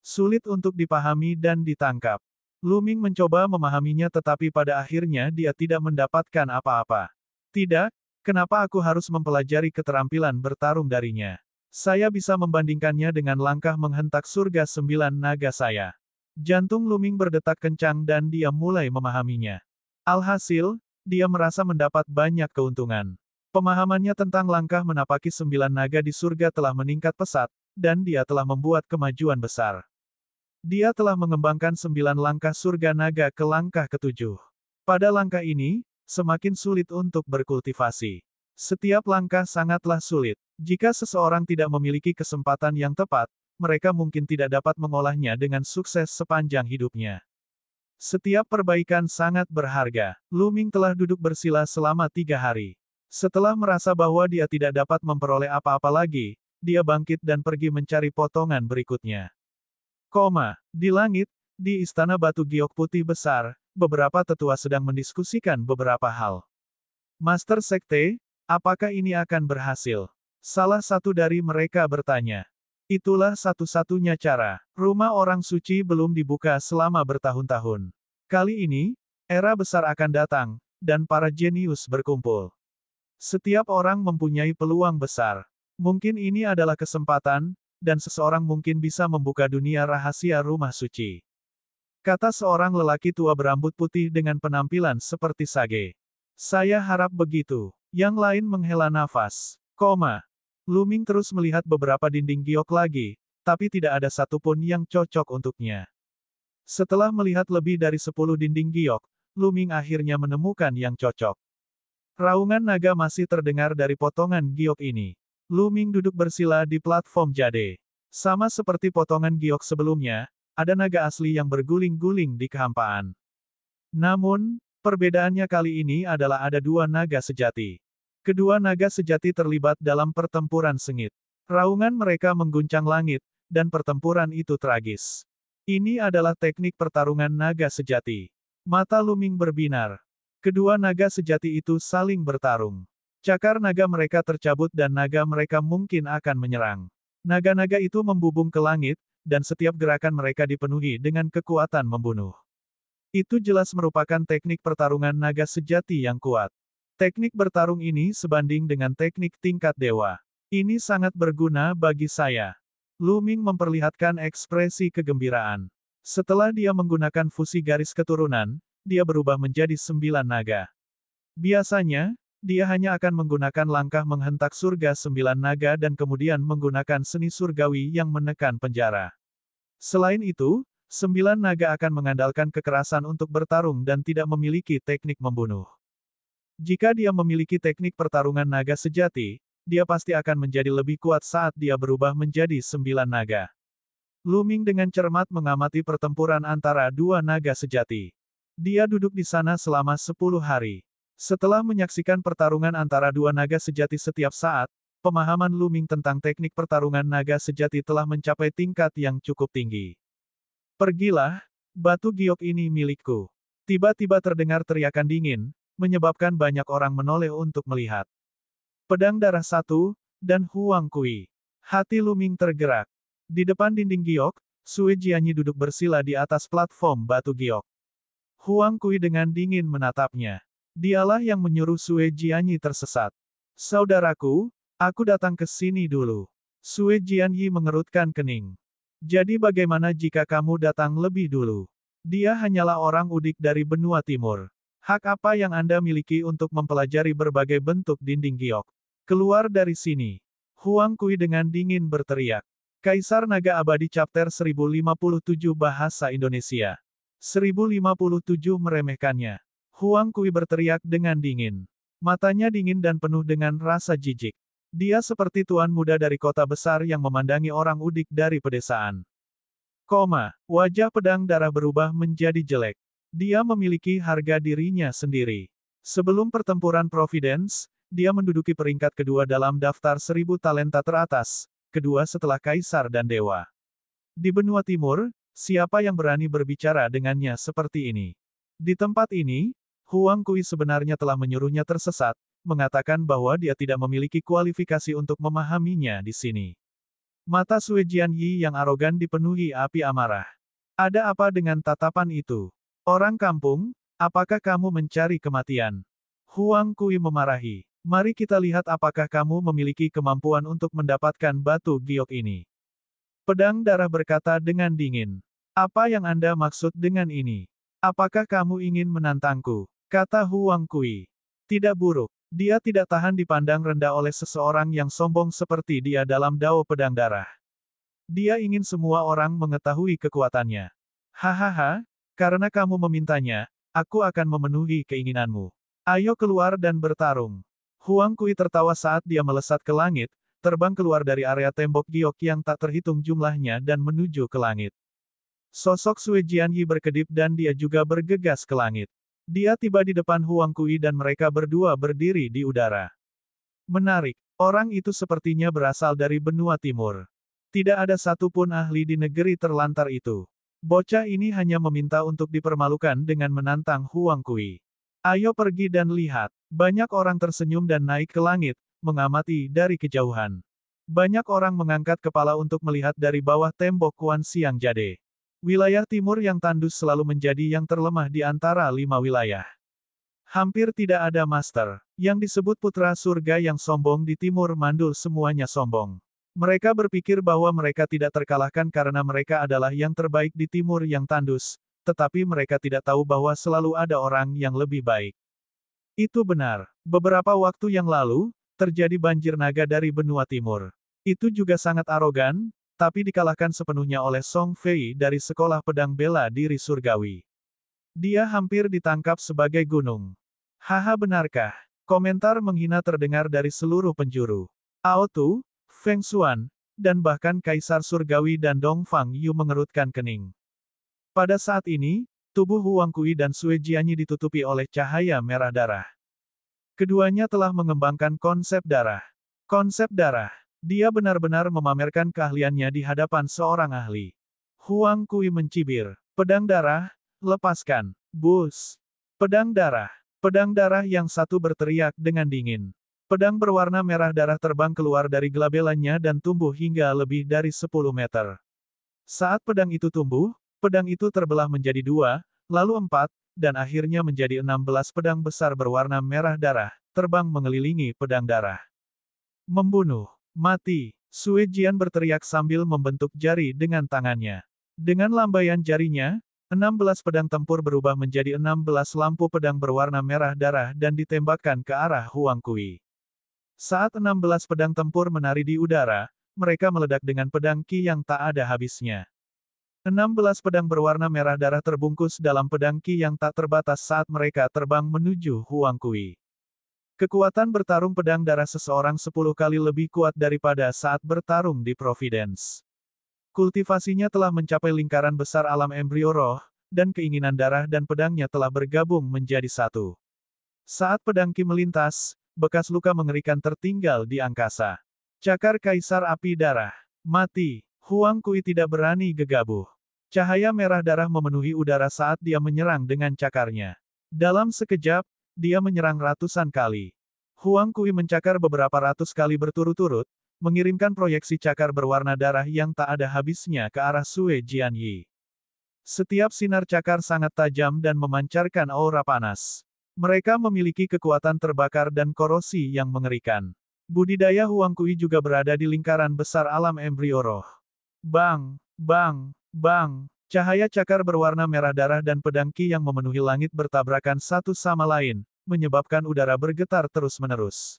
A: Sulit untuk dipahami dan ditangkap. Lu Ming mencoba memahaminya tetapi pada akhirnya dia tidak mendapatkan apa-apa. Tidak, kenapa aku harus mempelajari keterampilan bertarung darinya? Saya bisa membandingkannya dengan langkah menghentak surga 9 naga saya. Jantung Lu Ming berdetak kencang dan dia mulai memahaminya. Alhasil, dia merasa mendapat banyak keuntungan. Pemahamannya tentang langkah menapaki 9 naga di surga telah meningkat pesat, dan dia telah membuat kemajuan besar. Dia telah mengembangkan 9 langkah surga naga ke langkah ke-7. Pada langkah ini, semakin sulit untuk berkultivasi. Setiap langkah sangatlah sulit. Jika seseorang tidak memiliki kesempatan yang tepat, mereka mungkin tidak dapat mengolahnya dengan sukses sepanjang hidupnya. Setiap perbaikan sangat berharga. Lu Ming telah duduk bersila selama 3 hari. Setelah merasa bahwa dia tidak dapat memperoleh apa-apa lagi, dia bangkit dan pergi mencari potongan berikutnya. Di langit, di Istana Batu Giok Putih Besar, beberapa tetua sedang mendiskusikan beberapa hal. Master Sekte, apakah ini akan berhasil? Salah satu dari mereka bertanya. Itulah satu-satunya cara. Rumah orang suci belum dibuka selama bertahun-tahun. Kali ini, era besar akan datang, dan para jenius berkumpul. Setiap orang mempunyai peluang besar. Mungkin ini adalah kesempatan, dan seseorang mungkin bisa membuka dunia rahasia rumah suci. Kata seorang lelaki tua berambut putih dengan penampilan seperti Sage. Saya harap begitu. Yang lain menghela nafas. Lu Ming terus melihat beberapa dinding giok lagi, tapi tidak ada satupun yang cocok untuknya. Setelah melihat lebih dari 10 dinding giok, Lu Ming akhirnya menemukan yang cocok. Raungan naga masih terdengar dari potongan giok ini. Lu Ming duduk bersila di platform jade. Sama seperti potongan giok sebelumnya, ada naga asli yang berguling-guling di kehampaan. Namun, perbedaannya kali ini adalah ada 2 naga sejati. Kedua naga sejati terlibat dalam pertempuran sengit. Raungan mereka mengguncang langit, dan pertempuran itu tragis. Ini adalah teknik pertarungan naga sejati. Mata Lu Ming berbinar. Kedua naga sejati itu saling bertarung. Cakar naga mereka tercabut dan naga mereka mungkin akan menyerang. Naga-naga itu membubung ke langit, dan setiap gerakan mereka dipenuhi dengan kekuatan membunuh. Itu jelas merupakan teknik pertarungan naga sejati yang kuat. Teknik bertarung ini sebanding dengan teknik tingkat dewa. Ini sangat berguna bagi saya. Lu Ming memperlihatkan ekspresi kegembiraan. Setelah dia menggunakan fusi garis keturunan, dia berubah menjadi 9 naga. Biasanya, dia hanya akan menggunakan langkah menghentak surga 9 naga dan kemudian menggunakan seni surgawi yang menekan penjara. Selain itu, 9 naga akan mengandalkan kekerasan untuk bertarung dan tidak memiliki teknik membunuh. Jika dia memiliki teknik pertarungan naga sejati, dia pasti akan menjadi lebih kuat saat dia berubah menjadi 9 naga. Lu Ming dengan cermat mengamati pertempuran antara 2 naga sejati. Dia duduk di sana selama 10 hari. Setelah menyaksikan pertarungan antara 2 naga sejati setiap saat, pemahaman Lu Ming tentang teknik pertarungan naga sejati telah mencapai tingkat yang cukup tinggi. Pergilah, batu giok ini milikku. Tiba-tiba terdengar teriakan dingin, menyebabkan banyak orang menoleh untuk melihat. Pedang darah 1, dan Huang Kui. Hati Lu Ming tergerak. Di depan dinding giok, Sue Jianyi duduk bersila di atas platform batu giok. Huang Kui dengan dingin menatapnya. Dialah yang menyuruh Sue Jianyi tersesat. Saudaraku, aku datang ke sini dulu. Sue Jianyi mengerutkan kening. Jadi bagaimana jika kamu datang lebih dulu? Dia hanyalah orang udik dari benua timur. Hak apa yang Anda miliki untuk mempelajari berbagai bentuk dinding giok? Keluar dari sini. Huang Kui dengan dingin berteriak. Kaisar Naga Abadi Chapter 1057 Bahasa Indonesia. 1057 meremehkannya. Huang Kui berteriak dengan dingin. Matanya dingin dan penuh dengan rasa jijik. Dia seperti tuan muda dari kota besar yang memandangi orang udik dari pedesaan. Wajah pedang darah berubah menjadi jelek. Dia memiliki harga dirinya sendiri. Sebelum pertempuran Providence, dia menduduki peringkat kedua dalam daftar 1000 talenta teratas, kedua setelah Kaisar dan Dewa. Di benua timur, siapa yang berani berbicara dengannya seperti ini? Di tempat ini, Huang Kui sebenarnya telah menyuruhnya tersesat, mengatakan bahwa dia tidak memiliki kualifikasi untuk memahaminya di sini. Mata Sue Jianyi yang arogan dipenuhi api amarah. Ada apa dengan tatapan itu? Orang kampung, apakah kamu mencari kematian? Huang Kui memarahi. Mari kita lihat apakah kamu memiliki kemampuan untuk mendapatkan batu giok ini. Pedang darah berkata dengan dingin. Apa yang Anda maksud dengan ini? Apakah kamu ingin menantangku? Kata Huang Kui. Tidak buruk. Dia tidak tahan dipandang rendah oleh seseorang yang sombong seperti dia dalam dao pedang darah. Dia ingin semua orang mengetahui kekuatannya. Hahaha. Karena kamu memintanya, aku akan memenuhi keinginanmu. Ayo keluar dan bertarung. Huang Kui tertawa saat dia melesat ke langit, terbang keluar dari area tembok giok yang tak terhitung jumlahnya dan menuju ke langit. Sosok Sue Jianyi berkedip dan dia juga bergegas ke langit. Dia tiba di depan Huang Kui dan mereka berdua berdiri di udara. Menarik, orang itu sepertinya berasal dari benua timur. Tidak ada satupun ahli di negeri terlantar itu. Bocah ini hanya meminta untuk dipermalukan dengan menantang Huang Kui. Ayo pergi dan lihat. Banyak orang tersenyum dan naik ke langit, mengamati dari kejauhan. Banyak orang mengangkat kepala untuk melihat dari bawah tembok Kuan Siang Jade. Wilayah timur yang tandus selalu menjadi yang terlemah di antara 5 wilayah. Hampir tidak ada master, yang disebut putra surga yang sombong di timur mandul semuanya sombong. Mereka berpikir bahwa mereka tidak terkalahkan karena mereka adalah yang terbaik di timur yang tandus, tetapi mereka tidak tahu bahwa selalu ada orang yang lebih baik. Itu benar. Beberapa waktu yang lalu, terjadi banjir naga dari benua timur. Itu juga sangat arogan, tapi dikalahkan sepenuhnya oleh Song Fei dari Sekolah Pedang Bela Diri Surgawi. Dia hampir ditangkap sebagai gunung. Haha, benarkah? Komentar menghina terdengar dari seluruh penjuru. Ao Tu, Feng Xuan, dan bahkan Kaisar Surgawi dan Dong Fang Yu mengerutkan kening. Pada saat ini, tubuh Huang Kui dan Sue Jianyi ditutupi oleh cahaya merah darah. Keduanya telah mengembangkan konsep darah. Konsep darah. Dia benar-benar memamerkan keahliannya di hadapan seorang ahli. Huang Kui mencibir. Pedang darah, lepaskan. Bus. Pedang darah. Pedang darah yang satu berteriak dengan dingin. Pedang berwarna merah darah terbang keluar dari gelabelannya dan tumbuh hingga lebih dari 10 meter. Saat pedang itu tumbuh, pedang itu terbelah menjadi 2, lalu 4, dan akhirnya menjadi 16 pedang besar berwarna merah darah, terbang mengelilingi pedang darah. Membunuh. Mati. Sue Jian berteriak sambil membentuk jari dengan tangannya. Dengan lambaian jarinya, 16 pedang tempur berubah menjadi 16 lampu pedang berwarna merah darah dan ditembakkan ke arah Huang Kui. Saat 16 pedang tempur menari di udara, mereka meledak dengan pedang ki yang tak ada habisnya. 16 pedang berwarna merah darah terbungkus dalam pedang ki yang tak terbatas saat mereka terbang menuju Huang Kui. Kekuatan bertarung pedang darah seseorang 10 kali lebih kuat daripada saat bertarung di Providence. Kultivasinya telah mencapai lingkaran besar alam embrio roh, dan keinginan darah dan pedangnya telah bergabung menjadi satu. Saat pedang ki melintas, bekas luka mengerikan tertinggal di angkasa. Cakar Kaisar Api Darah. Mati. Huang Kui tidak berani gegabah. Cahaya merah darah memenuhi udara saat dia menyerang dengan cakarnya. Dalam sekejap, dia menyerang ratusan kali. Huang Kui mencakar beberapa ratus kali berturut-turut, mengirimkan proyeksi cakar berwarna darah yang tak ada habisnya ke arah Sue Jianyi. Setiap sinar cakar sangat tajam dan memancarkan aura panas. Mereka memiliki kekuatan terbakar dan korosi yang mengerikan. Budidaya Huang Kui juga berada di lingkaran besar alam embrio roh. Bang, bang, bang. Cahaya cakar berwarna merah darah dan pedang ki yang memenuhi langit bertabrakan satu sama lain, menyebabkan udara bergetar terus-menerus.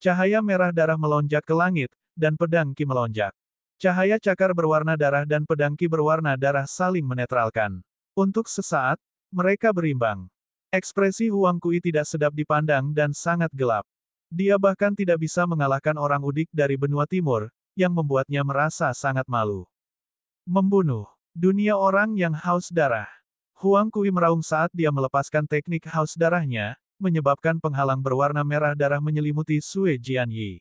A: Cahaya merah darah melonjak ke langit, dan pedang ki melonjak. Cahaya cakar berwarna darah dan pedang ki berwarna darah saling menetralkan. Untuk sesaat, mereka berimbang. Ekspresi Huang Kui tidak sedap dipandang dan sangat gelap. Dia bahkan tidak bisa mengalahkan orang udik dari benua timur, yang membuatnya merasa sangat malu. Membunuh. Dunia orang yang haus darah. Huang Kui meraung saat dia melepaskan teknik haus darahnya, menyebabkan penghalang berwarna merah darah menyelimuti Sue Jianyi.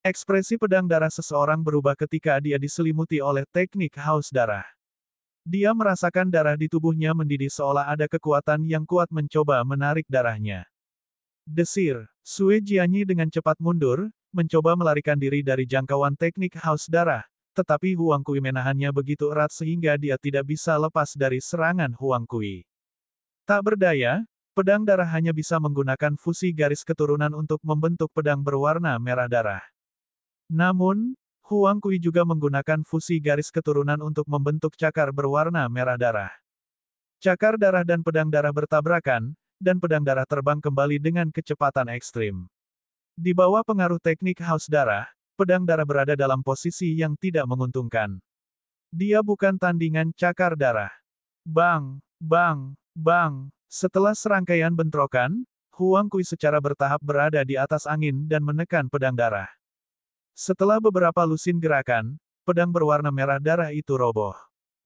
A: Ekspresi pedang darah seseorang berubah ketika dia diselimuti oleh teknik haus darah. Dia merasakan darah di tubuhnya mendidih seolah ada kekuatan yang kuat mencoba menarik darahnya. Desir. Sue Jianyi dengan cepat mundur, mencoba melarikan diri dari jangkauan teknik haus darah, tetapi Huang Kui menahannya begitu erat sehingga dia tidak bisa lepas dari serangan Huang Kui. Tak berdaya, pedang darah hanya bisa menggunakan fusi garis keturunan untuk membentuk pedang berwarna merah darah. Namun, Huang Kui juga menggunakan fusi garis keturunan untuk membentuk cakar berwarna merah darah. Cakar darah dan pedang darah bertabrakan, dan pedang darah terbang kembali dengan kecepatan ekstrim. Di bawah pengaruh teknik haus darah, pedang darah berada dalam posisi yang tidak menguntungkan. Dia bukan tandingan cakar darah. Bang, bang, bang. Setelah serangkaian bentrokan, Huang Kui secara bertahap berada di atas angin dan menekan pedang darah. Setelah beberapa lusin gerakan, pedang berwarna merah darah itu roboh.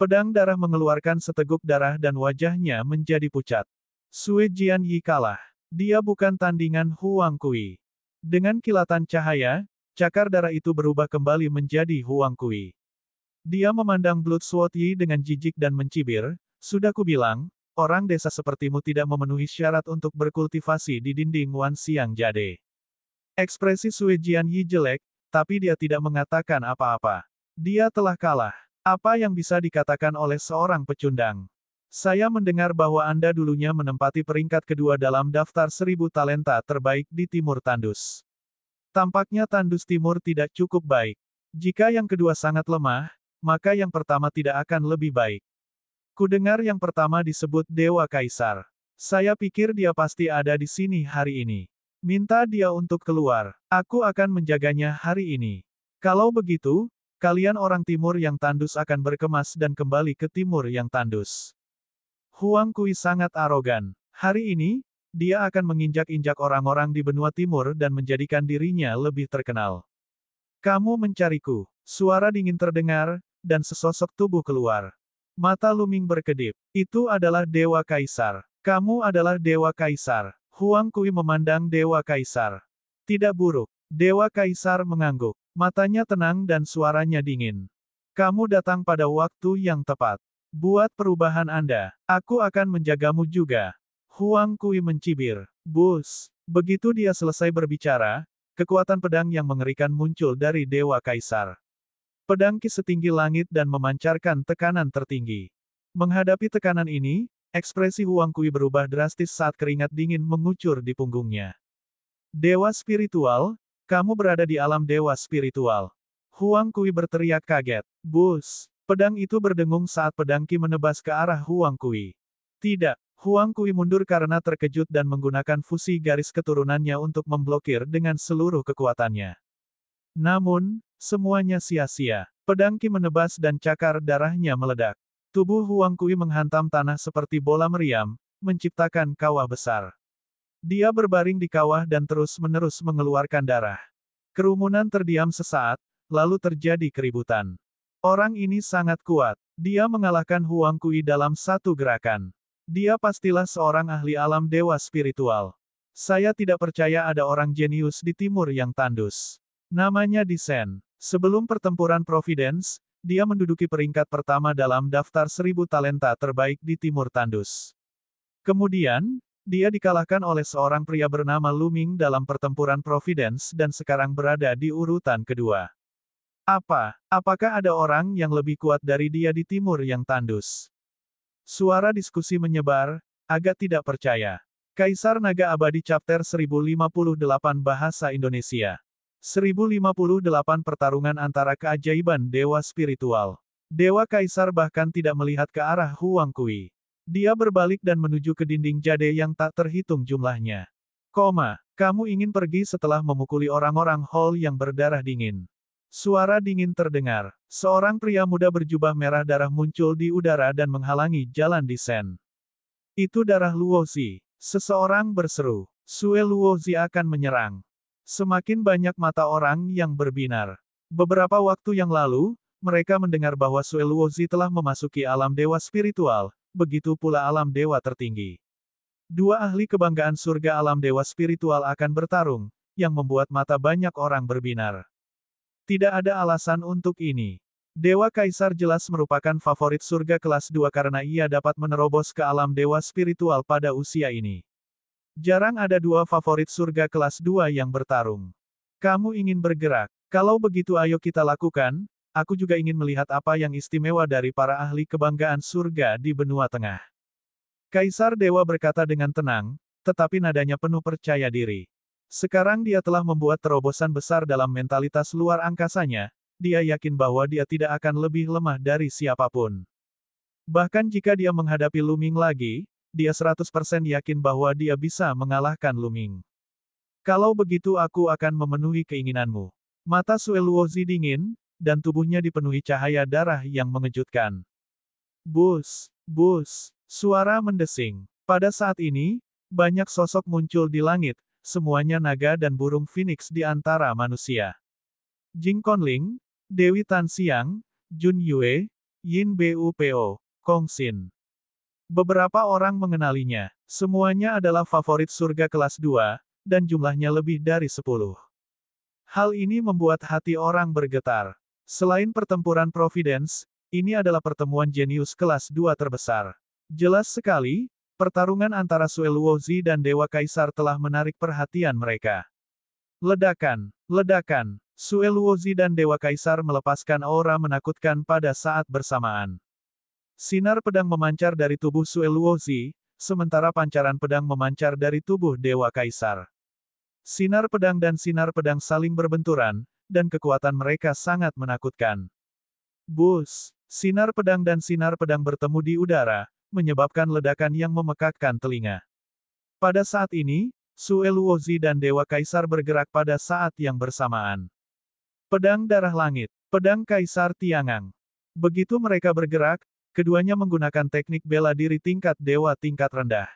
A: Pedang darah mengeluarkan seteguk darah dan wajahnya menjadi pucat. Sue Jianyi kalah. Dia bukan tandingan Huang Kui. Dengan kilatan cahaya, cakar darah itu berubah kembali menjadi Huang Kui. Dia memandang Blood Sword Yi dengan jijik dan mencibir, "Sudah kubilang, orang desa sepertimu tidak memenuhi syarat untuk berkultivasi di dinding Wan Xiang Jade." Ekspresi Sue Jianyi jelek, tapi dia tidak mengatakan apa-apa. Dia telah kalah. Apa yang bisa dikatakan oleh seorang pecundang? Saya mendengar bahwa Anda dulunya menempati peringkat kedua dalam daftar 1000 talenta terbaik di Timur Tandus. Tampaknya Tandus Timur tidak cukup baik. Jika yang kedua sangat lemah, maka yang pertama tidak akan lebih baik. Kudengar yang pertama disebut Dewa Kaisar. Saya pikir dia pasti ada di sini hari ini. Minta dia untuk keluar. Aku akan menjaganya hari ini. Kalau begitu, kalian orang Timur yang tandus akan berkemas dan kembali ke Timur yang tandus. Huang Kui sangat arogan. Hari ini, dia akan menginjak-injak orang-orang di benua timur dan menjadikan dirinya lebih terkenal. Kamu mencariku. Suara dingin terdengar, dan sesosok tubuh keluar. Mata Luming berkedip. Itu adalah Dewa Kaisar. Kamu adalah Dewa Kaisar. Huang Kui memandang Dewa Kaisar. Tidak buruk. Dewa Kaisar mengangguk. Matanya tenang dan suaranya dingin. Kamu datang pada waktu yang tepat. Buat perubahan Anda. Aku akan menjagamu juga. Huang Kui mencibir. Bus. Begitu dia selesai berbicara, kekuatan pedang yang mengerikan muncul dari Dewa Kaisar. Pedang Ki setinggi langit dan memancarkan tekanan tertinggi. Menghadapi tekanan ini, ekspresi Huang Kui berubah drastis saat keringat dingin mengucur di punggungnya. Dewa spiritual, kamu berada di alam dewa spiritual. Huang Kui berteriak kaget. Bus. Pedang itu berdengung saat pedang Ki menebas ke arah Huang Kui. Tidak. Huang Kui mundur karena terkejut dan menggunakan fusi garis keturunannya untuk memblokir dengan seluruh kekuatannya. Namun, semuanya sia-sia. Pedang Ki menebas dan cakar darahnya meledak. Tubuh Huang Kui menghantam tanah seperti bola meriam, menciptakan kawah besar. Dia berbaring di kawah dan terus-menerus mengeluarkan darah. Kerumunan terdiam sesaat, lalu terjadi keributan. Orang ini sangat kuat. Dia mengalahkan Huang Kui dalam satu gerakan. Dia pastilah seorang ahli alam dewa spiritual. Saya tidak percaya ada orang jenius di timur yang tandus. Namanya Disen. Sebelum pertempuran Providence, dia menduduki peringkat pertama dalam daftar 1000 talenta terbaik di timur tandus. Kemudian, dia dikalahkan oleh seorang pria bernama Luming dalam pertempuran Providence dan sekarang berada di urutan kedua. Apakah ada orang yang lebih kuat dari dia di timur yang tandus? Suara diskusi menyebar, agak tidak percaya. Kaisar Naga Abadi Chapter 1058 Bahasa Indonesia. 1058 Pertarungan antara keajaiban Dewa Spiritual. Dewa Kaisar bahkan tidak melihat ke arah Huang Kui. Dia berbalik dan menuju ke dinding jade yang tak terhitung jumlahnya. Kamu ingin pergi setelah memukuli orang-orang hall yang berdarah dingin. Suara dingin terdengar. Seorang pria muda berjubah merah darah muncul di udara dan menghalangi jalan Disen. Itu darah Luozi. Seseorang berseru. Sue Luozi akan menyerang. Semakin banyak mata orang yang berbinar. Beberapa waktu yang lalu, mereka mendengar bahwa Sue Luozi telah memasuki alam dewa spiritual, begitu pula alam dewa tertinggi. Dua ahli kebanggaan surga alam dewa spiritual akan bertarung, yang membuat mata banyak orang berbinar. Tidak ada alasan untuk ini. Dewa Kaisar jelas merupakan favorit surga kelas 2 karena ia dapat menerobos ke alam dewa spiritual pada usia ini. Jarang ada dua favorit surga kelas 2 yang bertarung. Kamu ingin bergerak. Kalau begitu ayo kita lakukan, aku juga ingin melihat apa yang istimewa dari para ahli kebanggaan surga di benua tengah. Kaisar Dewa berkata dengan tenang, tetapi nadanya penuh percaya diri. Sekarang dia telah membuat terobosan besar dalam mentalitas luar angkasanya, dia yakin bahwa dia tidak akan lebih lemah dari siapapun. Bahkan jika dia menghadapi Luming lagi, dia 100% yakin bahwa dia bisa mengalahkan Luming. Kalau begitu aku akan memenuhi keinginanmu. Mata Sue Luozi dingin, dan tubuhnya dipenuhi cahaya darah yang mengejutkan. Bus, suara mendesing. Pada saat ini, banyak sosok muncul di langit, semuanya naga dan burung phoenix di antara manusia. Jing Conling, Dewi Tan Xiang, Jun Yue, Yin Bupo, Kong Xin. Beberapa orang mengenalinya. Semuanya adalah favorit surga kelas 2, dan jumlahnya lebih dari 10. Hal ini membuat hati orang bergetar. Selain pertempuran Providence, ini adalah pertemuan jenius kelas 2 terbesar. Jelas sekali, pertarungan antara Sue Luozi dan Dewa Kaisar telah menarik perhatian mereka. Ledakan, ledakan. Sue Luozi dan Dewa Kaisar melepaskan aura menakutkan pada saat bersamaan. Sinar pedang memancar dari tubuh Sue Luozi, sementara pancaran pedang memancar dari tubuh Dewa Kaisar. Sinar pedang dan sinar pedang saling berbenturan, dan kekuatan mereka sangat menakutkan. Bus! Sinar pedang dan sinar pedang bertemu di udara, menyebabkan ledakan yang memekakkan telinga. Pada saat ini, Sue Luozi dan Dewa Kaisar bergerak pada saat yang bersamaan. Pedang darah langit, pedang Kaisar Tiangang. Begitu mereka bergerak, keduanya menggunakan teknik bela diri tingkat dewa tingkat rendah.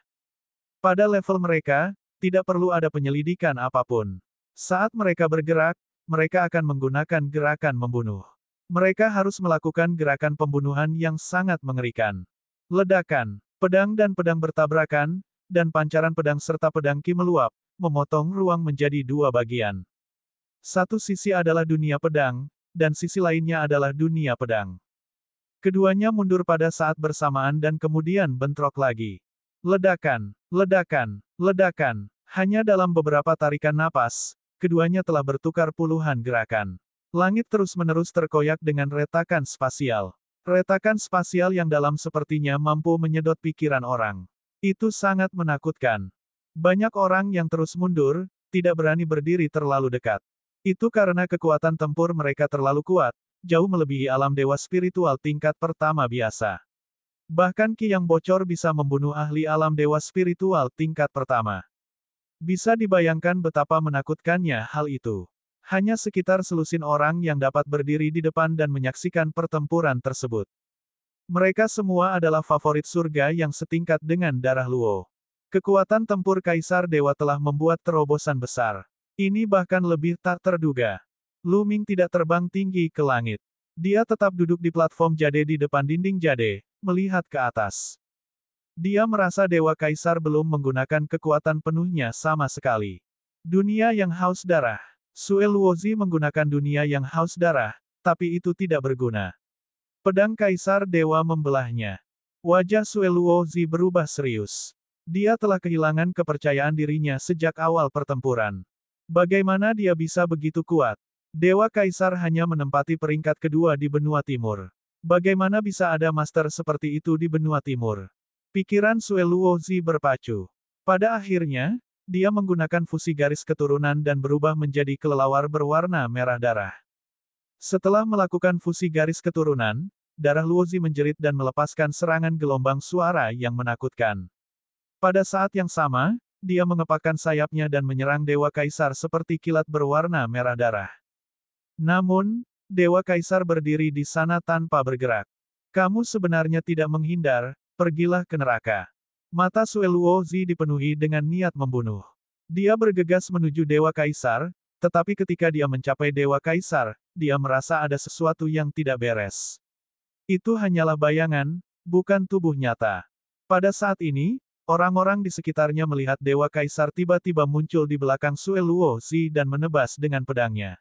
A: Pada level mereka, tidak perlu ada penyelidikan apapun. Saat mereka bergerak, mereka akan menggunakan gerakan membunuh. Mereka harus melakukan gerakan pembunuhan yang sangat mengerikan. Ledakan, pedang dan pedang bertabrakan, dan pancaran pedang serta pedang ki meluap, memotong ruang menjadi dua bagian. Satu sisi adalah dunia pedang, dan sisi lainnya adalah dunia pedang. Keduanya mundur pada saat bersamaan dan kemudian bentrok lagi. Ledakan, ledakan, ledakan. Hanya dalam beberapa tarikan napas, keduanya telah bertukar puluhan gerakan. Langit terus-menerus terkoyak dengan retakan spasial. Retakan spasial yang dalam sepertinya mampu menyedot pikiran orang. Itu sangat menakutkan. Banyak orang yang terus mundur, tidak berani berdiri terlalu dekat. Itu karena kekuatan tempur mereka terlalu kuat, jauh melebihi alam dewa spiritual tingkat pertama biasa. Bahkan ki yang bocor bisa membunuh ahli alam dewa spiritual tingkat pertama. Bisa dibayangkan betapa menakutkannya hal itu. Hanya sekitar selusin orang yang dapat berdiri di depan dan menyaksikan pertempuran tersebut. Mereka semua adalah favorit surga yang setingkat dengan darah Luo. Kekuatan tempur Kaisar Dewa telah membuat terobosan besar. Ini bahkan lebih tak terduga. Lu Ming tidak terbang tinggi ke langit. Dia tetap duduk di platform jade di depan dinding jade, melihat ke atas. Dia merasa Dewa Kaisar belum menggunakan kekuatan penuhnya sama sekali. Dunia yang haus darah. Sue Luozi menggunakan dunia yang haus darah, tapi itu tidak berguna. Pedang Kaisar Dewa membelahnya. Wajah Sue Luozi berubah serius. Dia telah kehilangan kepercayaan dirinya sejak awal pertempuran. Bagaimana dia bisa begitu kuat? Dewa Kaisar hanya menempati peringkat kedua di benua timur. Bagaimana bisa ada master seperti itu di benua timur? Pikiran Sue Luozi berpacu. Pada akhirnya, dia menggunakan fusi garis keturunan dan berubah menjadi kelelawar berwarna merah darah. Setelah melakukan fusi garis keturunan, darah Luozi menjerit dan melepaskan serangan gelombang suara yang menakutkan. Pada saat yang sama, dia mengepakkan sayapnya dan menyerang Dewa Kaisar seperti kilat berwarna merah darah. Namun, Dewa Kaisar berdiri di sana tanpa bergerak. Kamu sebenarnya tidak menghindar, pergilah ke neraka. Mata Sue Luozi dipenuhi dengan niat membunuh. Dia bergegas menuju Dewa Kaisar, tetapi ketika dia mencapai Dewa Kaisar, dia merasa ada sesuatu yang tidak beres. Itu hanyalah bayangan, bukan tubuh nyata. Pada saat ini, orang-orang di sekitarnya melihat Dewa Kaisar tiba-tiba muncul di belakang Sue Luozi dan menebas dengan pedangnya.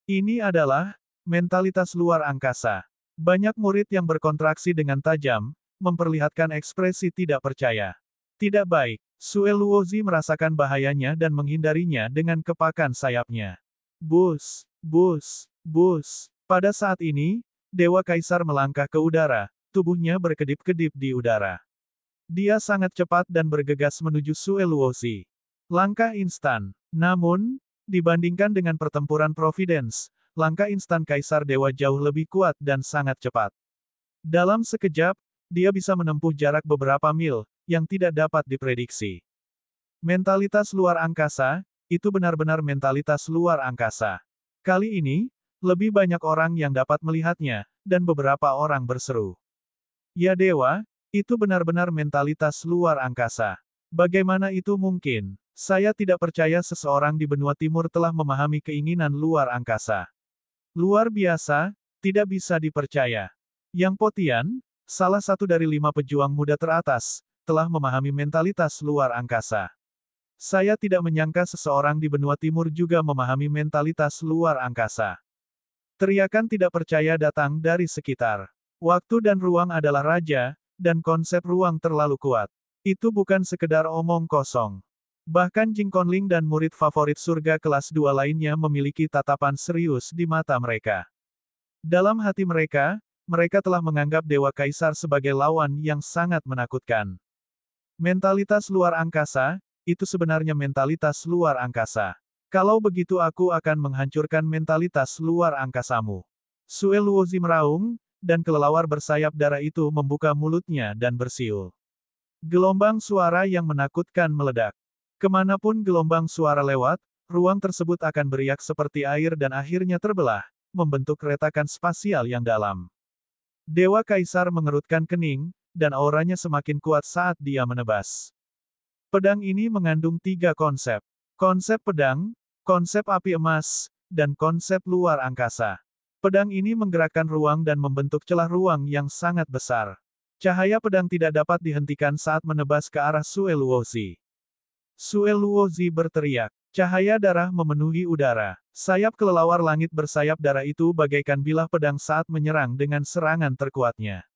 A: Ini adalah mentalitas luar angkasa. Banyak murid yang berkontraksi dengan tajam, memperlihatkan ekspresi tidak percaya. Tidak baik. Sue Luozi merasakan bahayanya dan menghindarinya dengan kepakan sayapnya. Bus, bus, bus. Pada saat ini, Dewa Kaisar melangkah ke udara, tubuhnya berkedip-kedip di udara. Dia sangat cepat dan bergegas menuju Sue Luozi. Langkah instan. Namun, dibandingkan dengan pertempuran Providence, langkah instan Kaisar Dewa jauh lebih kuat dan sangat cepat. Dalam sekejap, dia bisa menempuh jarak beberapa mil, yang tidak dapat diprediksi. Mentalitas luar angkasa, itu benar-benar mentalitas luar angkasa. Kali ini, lebih banyak orang yang dapat melihatnya, dan beberapa orang berseru. Ya Dewa, itu benar-benar mentalitas luar angkasa. Bagaimana itu mungkin? Saya tidak percaya seseorang di benua timur telah memahami keinginan luar angkasa. Luar biasa, tidak bisa dipercaya. Yang Po Tian, salah satu dari 5 pejuang muda teratas, telah memahami mentalitas luar angkasa. Saya tidak menyangka seseorang di benua timur juga memahami mentalitas luar angkasa. Teriakan tidak percaya datang dari sekitar. Waktu dan ruang adalah raja, dan konsep ruang terlalu kuat. Itu bukan sekedar omong kosong. Bahkan Jing Conling dan murid favorit surga kelas 2 lainnya memiliki tatapan serius di mata mereka. Dalam hati mereka, mereka telah menganggap Dewa Kaisar sebagai lawan yang sangat menakutkan. Mentalitas luar angkasa, itu sebenarnya mentalitas luar angkasa. Kalau begitu aku akan menghancurkan mentalitas luar angkasamu. Sue Luozi meraung, dan kelelawar bersayap darah itu membuka mulutnya dan bersiul. Gelombang suara yang menakutkan meledak. Kemanapun gelombang suara lewat, ruang tersebut akan beriak seperti air dan akhirnya terbelah, membentuk retakan spasial yang dalam. Dewa Kaisar mengerutkan kening, dan auranya semakin kuat saat dia menebas. Pedang ini mengandung 3 konsep. Konsep pedang, konsep api emas, dan konsep luar angkasa. Pedang ini menggerakkan ruang dan membentuk celah ruang yang sangat besar. Cahaya pedang tidak dapat dihentikan saat menebas ke arah Sue Luozi. Sue Luozi berteriak. Cahaya darah memenuhi udara. Sayap kelelawar langit bersayap darah itu bagaikan bilah pedang saat menyerang dengan serangan terkuatnya.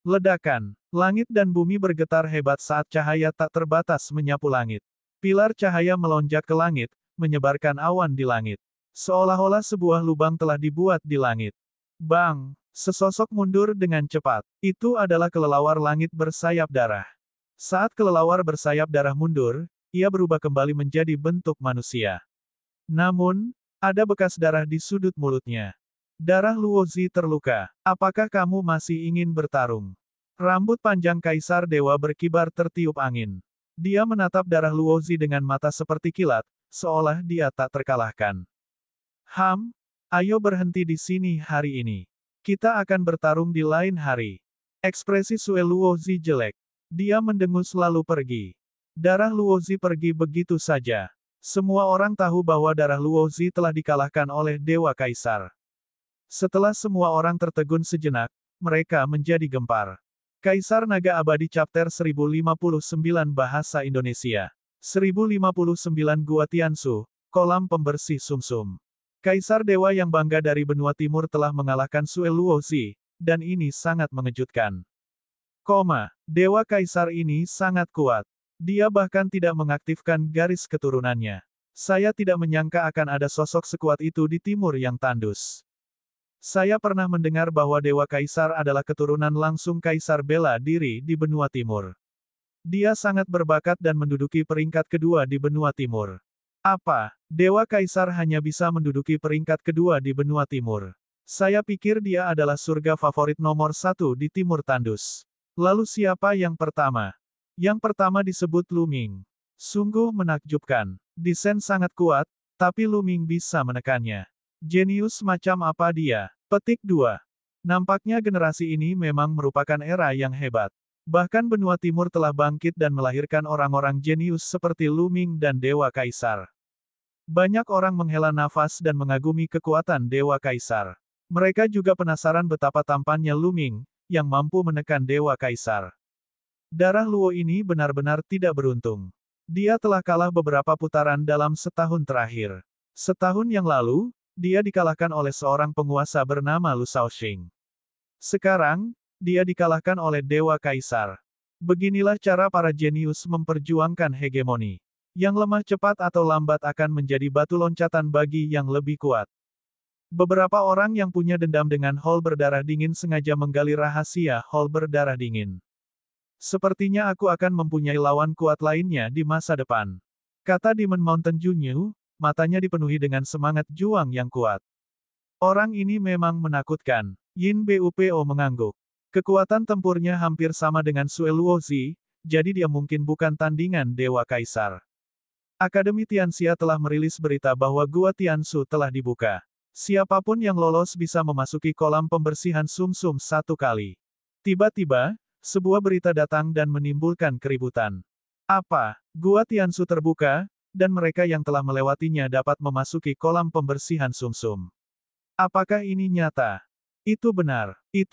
A: Ledakan. Langit dan bumi bergetar hebat saat cahaya tak terbatas menyapu langit. Pilar cahaya melonjak ke langit, menyebarkan awan di langit. Seolah-olah sebuah lubang telah dibuat di langit. Bang! Sesosok mundur dengan cepat. Itu adalah kelelawar langit bersayap darah. Saat kelelawar bersayap darah mundur, ia berubah kembali menjadi bentuk manusia. Namun, ada bekas darah di sudut mulutnya. Darah Luozi terluka. Apakah kamu masih ingin bertarung? Rambut panjang Kaisar Dewa berkibar tertiup angin. Dia menatap darah Luozi dengan mata seperti kilat, seolah dia tak terkalahkan. Ayo berhenti di sini hari ini. Kita akan bertarung di lain hari. Ekspresi Sue Luozi jelek. Dia mendengus lalu pergi. Darah Luozi pergi begitu saja. Semua orang tahu bahwa darah Luozi telah dikalahkan oleh Dewa Kaisar. Setelah semua orang tertegun sejenak, mereka menjadi gempar. Kaisar Naga Abadi Chapter 1059 Bahasa Indonesia. 1059 Gua Tiansu, Kolam Pembersih Sumsum. Kaisar Dewa yang bangga dari benua timur telah mengalahkan Sue Luozi, dan ini sangat mengejutkan. Dewa Kaisar ini sangat kuat. Dia bahkan tidak mengaktifkan garis keturunannya. Saya tidak menyangka akan ada sosok sekuat itu di timur yang tandus. Saya pernah mendengar bahwa Dewa Kaisar adalah keturunan langsung Kaisar bela diri di benua timur. Dia sangat berbakat dan menduduki peringkat kedua di benua timur. Apa? Dewa Kaisar hanya bisa menduduki peringkat kedua di benua timur. Saya pikir dia adalah surga favorit nomor 1 di timur tandus. Lalu siapa yang pertama? Yang pertama disebut Lu Ming. Sungguh menakjubkan. Desain sangat kuat, tapi Lu Ming bisa menekannya. Jenius macam apa dia? Petik 2. Nampaknya generasi ini memang merupakan era yang hebat. Bahkan benua timur telah bangkit dan melahirkan orang-orang jenius seperti Lu Ming dan Dewa Kaisar. Banyak orang menghela nafas dan mengagumi kekuatan Dewa Kaisar. Mereka juga penasaran betapa tampannya Lu Ming, yang mampu menekan Dewa Kaisar. Darah Luo ini benar-benar tidak beruntung. Dia telah kalah beberapa putaran dalam setahun terakhir. Setahun yang lalu, dia dikalahkan oleh seorang penguasa bernama Lu Shaoxing. Sekarang, dia dikalahkan oleh Dewa Kaisar. Beginilah cara para jenius memperjuangkan hegemoni. Yang lemah cepat atau lambat akan menjadi batu loncatan bagi yang lebih kuat. Beberapa orang yang punya dendam dengan hall berdarah dingin sengaja menggali rahasia hall berdarah dingin. Sepertinya aku akan mempunyai lawan kuat lainnya di masa depan. Kata Demon Mountain Junyu, matanya dipenuhi dengan semangat juang yang kuat. Orang ini memang menakutkan. Yin Bupo mengangguk. Kekuatan tempurnya hampir sama dengan Sue Luozi, jadi dia mungkin bukan tandingan Dewa Kaisar. Akademi Tianxia telah merilis berita bahwa Gua Tiansu telah dibuka. Siapapun yang lolos bisa memasuki kolam pembersihan sumsum 1 kali. Tiba-tiba, sebuah berita datang dan menimbulkan keributan. Apa? Gua Tiansu terbuka, dan mereka yang telah melewatinya dapat memasuki kolam pembersihan sumsum. Apakah ini nyata? Itu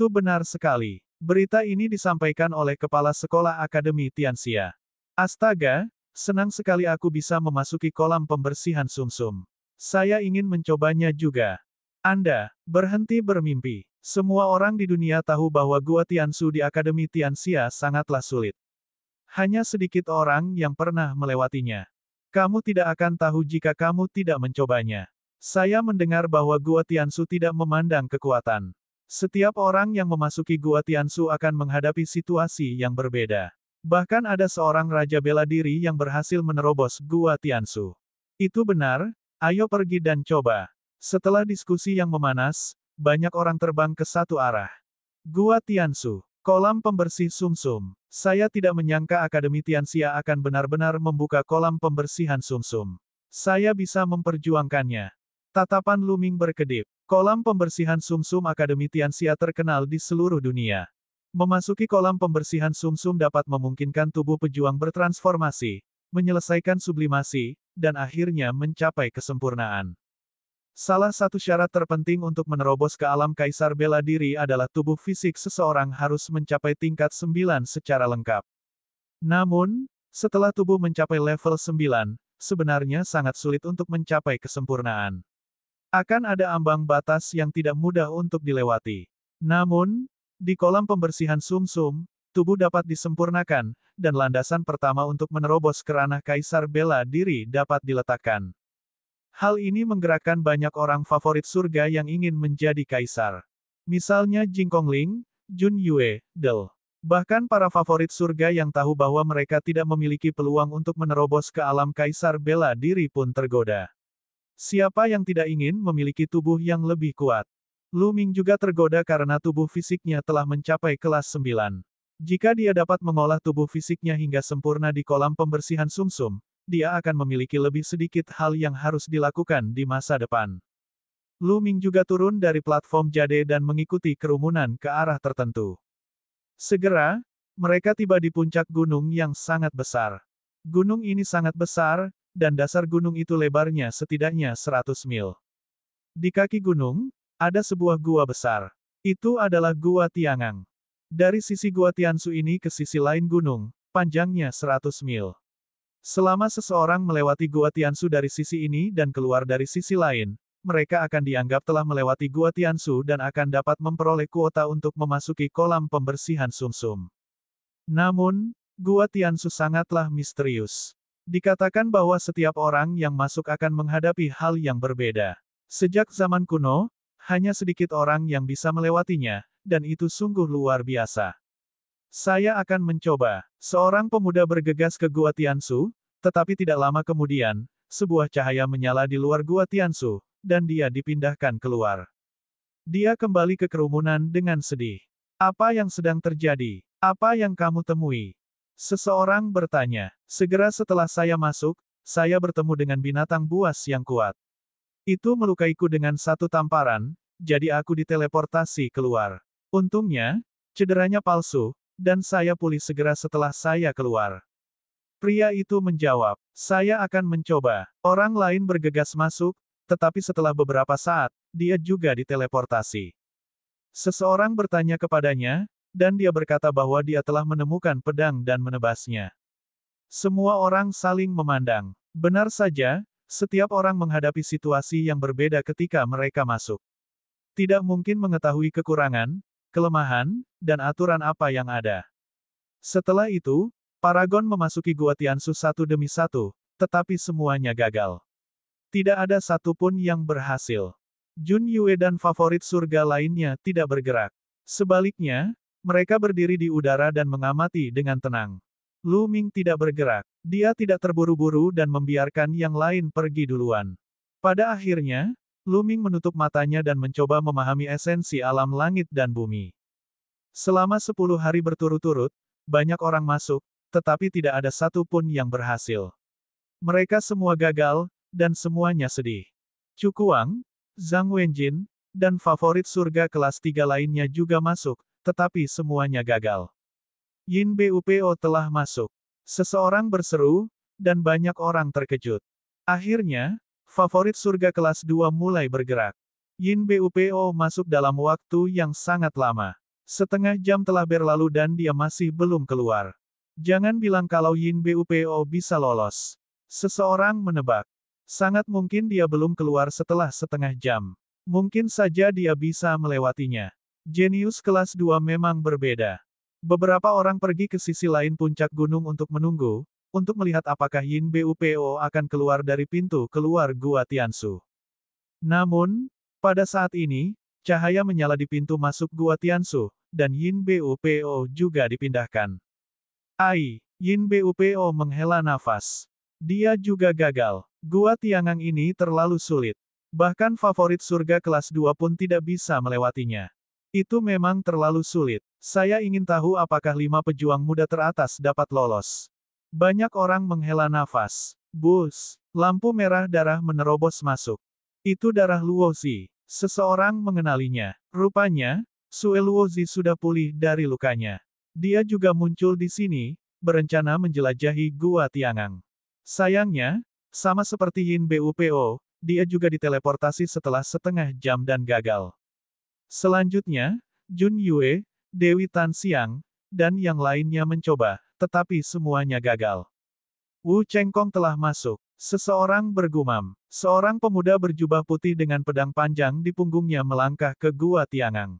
A: benar sekali. Berita ini disampaikan oleh Kepala Sekolah Akademi Tianxia. Astaga, senang sekali aku bisa memasuki kolam pembersihan sumsum. Saya ingin mencobanya juga. Anda, berhenti bermimpi. Semua orang di dunia tahu bahwa Gua Tiansu di Akademi Tianxia sangatlah sulit. Hanya sedikit orang yang pernah melewatinya. Kamu tidak akan tahu jika kamu tidak mencobanya. Saya mendengar bahwa Gua Tiansu tidak memandang kekuatan. Setiap orang yang memasuki Gua Tiansu akan menghadapi situasi yang berbeda. Bahkan ada seorang raja bela diri yang berhasil menerobos Gua Tiansu. Itu benar, ayo pergi dan coba. Setelah diskusi yang memanas, banyak orang terbang ke satu arah. Gua Tiansu, kolam pembersih sumsum. Saya tidak menyangka Akademi Tianxia akan benar-benar membuka kolam pembersihan sumsum. Saya bisa memperjuangkannya. Tatapan Lu Ming berkedip. Kolam pembersihan sumsum Akademi Tianxia terkenal di seluruh dunia. Memasuki kolam pembersihan sumsum dapat memungkinkan tubuh pejuang bertransformasi, menyelesaikan sublimasi, dan akhirnya mencapai kesempurnaan. Salah satu syarat terpenting untuk menerobos ke alam kaisar bela diri adalah tubuh fisik seseorang harus mencapai tingkat 9 secara lengkap. Namun, setelah tubuh mencapai level 9, sebenarnya sangat sulit untuk mencapai kesempurnaan. Akan ada ambang batas yang tidak mudah untuk dilewati. Namun, di kolam pembersihan sumsum, tubuh dapat disempurnakan, dan landasan pertama untuk menerobos ke ranah kaisar bela diri dapat diletakkan. Hal ini menggerakkan banyak orang favorit surga yang ingin menjadi kaisar. Misalnya Jing Kongling, Jun Yue, Del. Bahkan para favorit surga yang tahu bahwa mereka tidak memiliki peluang untuk menerobos ke alam kaisar bela diri pun tergoda. Siapa yang tidak ingin memiliki tubuh yang lebih kuat? Lu Ming juga tergoda karena tubuh fisiknya telah mencapai kelas 9. Jika dia dapat mengolah tubuh fisiknya hingga sempurna di kolam pembersihan sumsum, dia akan memiliki lebih sedikit hal yang harus dilakukan di masa depan. Lu Ming juga turun dari platform jade dan mengikuti kerumunan ke arah tertentu. Segera, mereka tiba di puncak gunung yang sangat besar. Gunung ini sangat besar, dan dasar gunung itu lebarnya setidaknya 100 mil. Di kaki gunung, ada sebuah gua besar. Itu adalah Gua Tiangang. Dari sisi Gua Tiansu ini ke sisi lain gunung, panjangnya 100 mil. Selama seseorang melewati Gua Tiansu dari sisi ini dan keluar dari sisi lain, mereka akan dianggap telah melewati Gua Tiansu dan akan dapat memperoleh kuota untuk memasuki kolam pembersihan sumsum. Namun, Gua Tiansu sangatlah misterius. Dikatakan bahwa setiap orang yang masuk akan menghadapi hal yang berbeda. Sejak zaman kuno, hanya sedikit orang yang bisa melewatinya, dan itu sungguh luar biasa. Saya akan mencoba. Seorang pemuda bergegas ke Gua Tiansu, tetapi tidak lama kemudian, sebuah cahaya menyala di luar Gua Tiansu, dan dia dipindahkan keluar. Dia kembali ke kerumunan dengan sedih. Apa yang sedang terjadi? Apa yang kamu temui? Seseorang bertanya. Segera setelah saya masuk, saya bertemu dengan binatang buas yang kuat. Itu melukaiku dengan satu tamparan, jadi aku diteleportasi keluar. Untungnya, cederanya palsu, dan saya pulih segera setelah saya keluar. Pria itu menjawab, saya akan mencoba. Orang lain bergegas masuk, tetapi setelah beberapa saat, dia juga diteleportasi. Seseorang bertanya kepadanya, dan dia berkata bahwa dia telah menemukan pedang dan menebasnya. Semua orang saling memandang. Benar saja, setiap orang menghadapi situasi yang berbeda ketika mereka masuk. Tidak mungkin mengetahui kekurangan, kelemahan, dan aturan apa yang ada. Setelah itu, Paragon memasuki Gua Tiansu satu demi satu, tetapi semuanya gagal. Tidak ada satupun yang berhasil. Jun Yue dan favorit surga lainnya tidak bergerak. Sebaliknya, mereka berdiri di udara dan mengamati dengan tenang. Lu Ming tidak bergerak. Dia tidak terburu-buru dan membiarkan yang lain pergi duluan. Pada akhirnya, Lu Ming menutup matanya dan mencoba memahami esensi alam langit dan bumi. Selama 10 hari berturut-turut, banyak orang masuk, tetapi tidak ada satupun yang berhasil. Mereka semua gagal, dan semuanya sedih. Cukuang, Zhang Wenjin, dan favorit surga kelas 3 lainnya juga masuk, tetapi semuanya gagal. Yin Bupo telah masuk. Seseorang berseru, dan banyak orang terkejut. Akhirnya, favorit surga kelas 2 mulai bergerak. Yin Bupo masuk dalam waktu yang sangat lama. Setengah jam telah berlalu dan dia masih belum keluar. Jangan bilang kalau Yin Bupo bisa lolos. Seseorang menebak. Sangat mungkin dia belum keluar setelah setengah jam. Mungkin saja dia bisa melewatinya. Jenius kelas 2 memang berbeda. Beberapa orang pergi ke sisi lain puncak gunung untuk menunggu, untuk melihat apakah Yin Bupo akan keluar dari pintu keluar Gua Tianshu. Namun, pada saat ini, cahaya menyala di pintu masuk Gua Tianshu, dan Yin Bupo juga dipindahkan. Yin Bupo menghela nafas. Dia juga gagal. Gua Tiangang ini terlalu sulit. Bahkan favorit surga kelas 2 pun tidak bisa melewatinya. Itu memang terlalu sulit. Saya ingin tahu apakah 5 pejuang muda teratas dapat lolos. Banyak orang menghela nafas. Bus. Lampu merah darah menerobos masuk. Itu darah Luozi. Seseorang mengenalinya. Rupanya, Sue Luozi sudah pulih dari lukanya. Dia juga muncul di sini, berencana menjelajahi Gua Tiangang. Sayangnya, sama seperti Yin Bupo, dia juga diteleportasi setelah setengah jam dan gagal. Selanjutnya, Jun Yue, Dewi Tan Xiang, dan yang lainnya mencoba, tetapi semuanya gagal. Wu Chengkong telah masuk. Seseorang bergumam. Seorang pemuda berjubah putih dengan pedang panjang di punggungnya melangkah ke Gua Tiangang.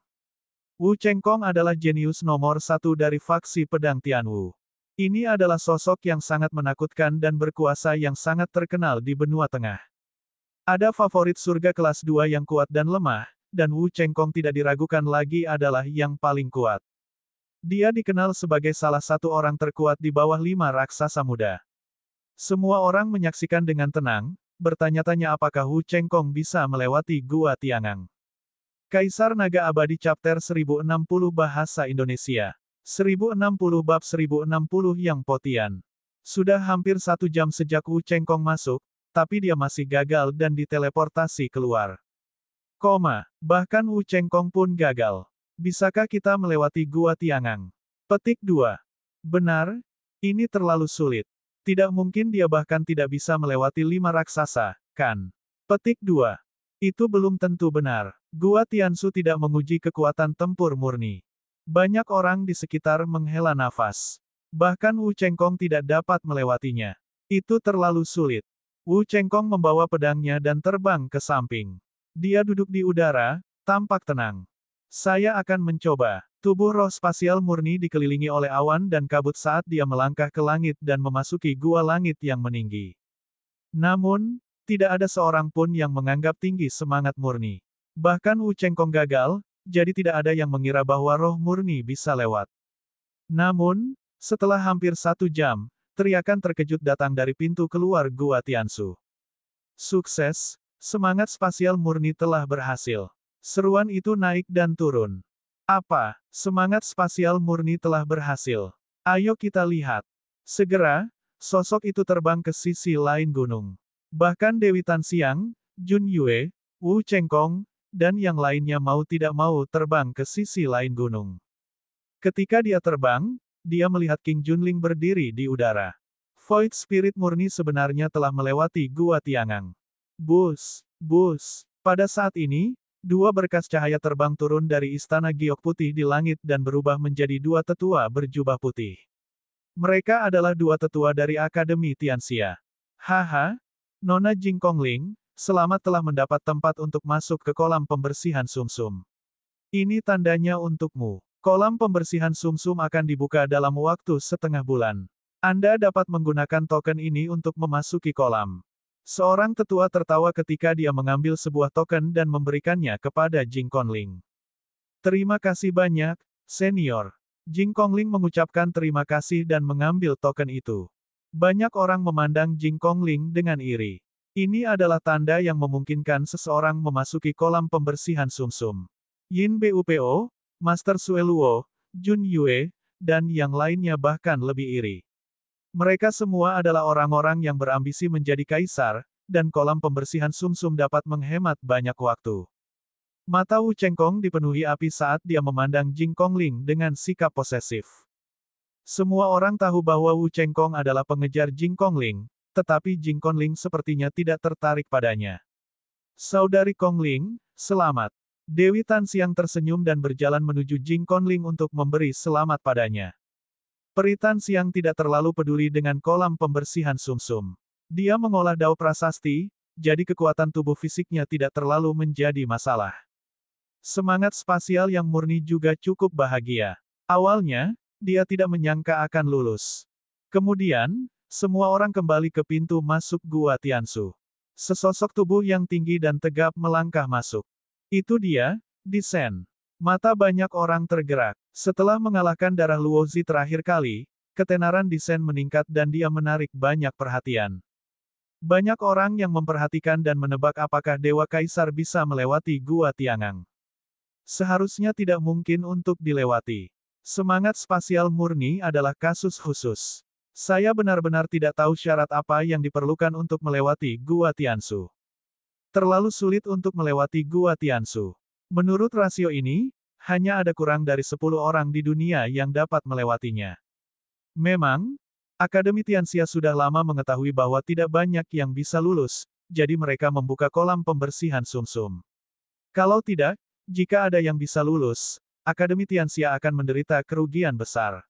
A: Wu Chengkong adalah jenius nomor 1 dari faksi pedang Tianwu. Ini adalah sosok yang sangat menakutkan dan berkuasa yang sangat terkenal di benua tengah. Ada favorit surga kelas 2 yang kuat dan lemah, dan Wu Chengkong tidak diragukan lagi adalah yang paling kuat. Dia dikenal sebagai salah satu orang terkuat di bawah 5 raksasa muda. Semua orang menyaksikan dengan tenang, bertanya-tanya apakah Wu Chengkong bisa melewati Gua Tiangang. Kaisar Naga Abadi Chapter 1060 Bahasa Indonesia. 1060 Bab 1060 Yang Potian. Sudah hampir 1 jam sejak Wu Chengkong masuk, tapi dia masih gagal dan diteleportasi keluar. Bahkan Wu Chengkong pun gagal. Bisakah kita melewati Gua Tiangang? Petik 2. Benar, ini terlalu sulit. Tidak mungkin dia bahkan tidak bisa melewati 5 raksasa, kan? Petik 2. Itu belum tentu benar. Gua Tianshu tidak menguji kekuatan tempur murni. Banyak orang di sekitar menghela nafas. Bahkan Wu Chengkong tidak dapat melewatinya. Itu terlalu sulit. Wu Chengkong membawa pedangnya dan terbang ke samping. Dia duduk di udara, tampak tenang. Saya akan mencoba. Tubuh roh spasial murni dikelilingi oleh awan dan kabut saat dia melangkah ke langit dan memasuki gua langit yang meninggi. Namun, tidak ada seorang pun yang menganggap tinggi semangat murni. Bahkan Wu Chengkong gagal, jadi tidak ada yang mengira bahwa roh murni bisa lewat. Namun, setelah hampir 1 jam, teriakan terkejut datang dari pintu keluar Gua Tianshu. Sukses, semangat spasial murni telah berhasil. Seruan itu naik dan turun. Apa? Semangat spasial murni telah berhasil. Ayo kita lihat. Segera, sosok itu terbang ke sisi lain gunung. Bahkan Dewi Tan Xiang, Jun Yue, Wu Chengkong, dan yang lainnya mau tidak mau terbang ke sisi lain gunung. Ketika dia terbang, dia melihat King Junling berdiri di udara. Void Spirit murni sebenarnya telah melewati Gua Tiangang. Bus. Pada saat ini, 2 berkas cahaya terbang turun dari istana giok putih di langit dan berubah menjadi 2 tetua berjubah putih. Mereka adalah 2 tetua dari Akademi Tianxia. Haha, Nona Jing Kongling, selamat telah mendapat tempat untuk masuk ke kolam pembersihan sumsum. Ini tandanya untukmu. Kolam pembersihan sumsum akan dibuka dalam waktu setengah bulan. Anda dapat menggunakan token ini untuk memasuki kolam. Seorang tetua tertawa ketika dia mengambil sebuah token dan memberikannya kepada Jing Kongling. Terima kasih banyak, senior. Jing Kongling mengucapkan terima kasih dan mengambil token itu. Banyak orang memandang Jing Kongling dengan iri. Ini adalah tanda yang memungkinkan seseorang memasuki kolam pembersihan sumsum. Yin Bupo, Master Sue Luo, Jun Yue, dan yang lainnya bahkan lebih iri. Mereka semua adalah orang-orang yang berambisi menjadi kaisar, dan kolam pembersihan sumsum dapat menghemat banyak waktu. Mata Wu Chengkong dipenuhi api saat dia memandang Jing Kongling dengan sikap posesif. Semua orang tahu bahwa Wu Chengkong adalah pengejar Jing Kongling, tetapi Jing Kongling sepertinya tidak tertarik padanya. Saudari Kongling, Selamat. Dewi Tanxiang tersenyum dan berjalan menuju Jing Conling untuk memberi selamat padanya. Peri Tanxiang tidak terlalu peduli dengan kolam pembersihan sumsum. Dia mengolah dao prasasti, jadi kekuatan tubuh fisiknya tidak terlalu menjadi masalah. Semangat spasial yang murni juga cukup bahagia. Awalnya, dia tidak menyangka akan lulus. Kemudian, semua orang kembali ke pintu masuk Gua Tiansu. Sesosok tubuh yang tinggi dan tegap melangkah masuk. Itu dia, Di Sen. Mata banyak orang tergerak. Setelah mengalahkan darah Luozi terakhir kali, ketenaran Di Sen meningkat dan dia menarik banyak perhatian. Banyak orang yang memperhatikan dan menebak apakah Dewa Kaisar bisa melewati Gua Tiangang. Seharusnya tidak mungkin untuk dilewati. Semangat spasial murni adalah kasus khusus. Saya benar-benar tidak tahu syarat apa yang diperlukan untuk melewati Gua Tiansu. Terlalu sulit untuk melewati Gua Tiansu. Menurut rasio ini, hanya ada kurang dari 10 orang di dunia yang dapat melewatinya. Memang, Akademi Tianxia sudah lama mengetahui bahwa tidak banyak yang bisa lulus, jadi mereka membuka kolam pembersihan sumsum. Kalau tidak, jika ada yang bisa lulus, Akademi Tianxia akan menderita kerugian besar.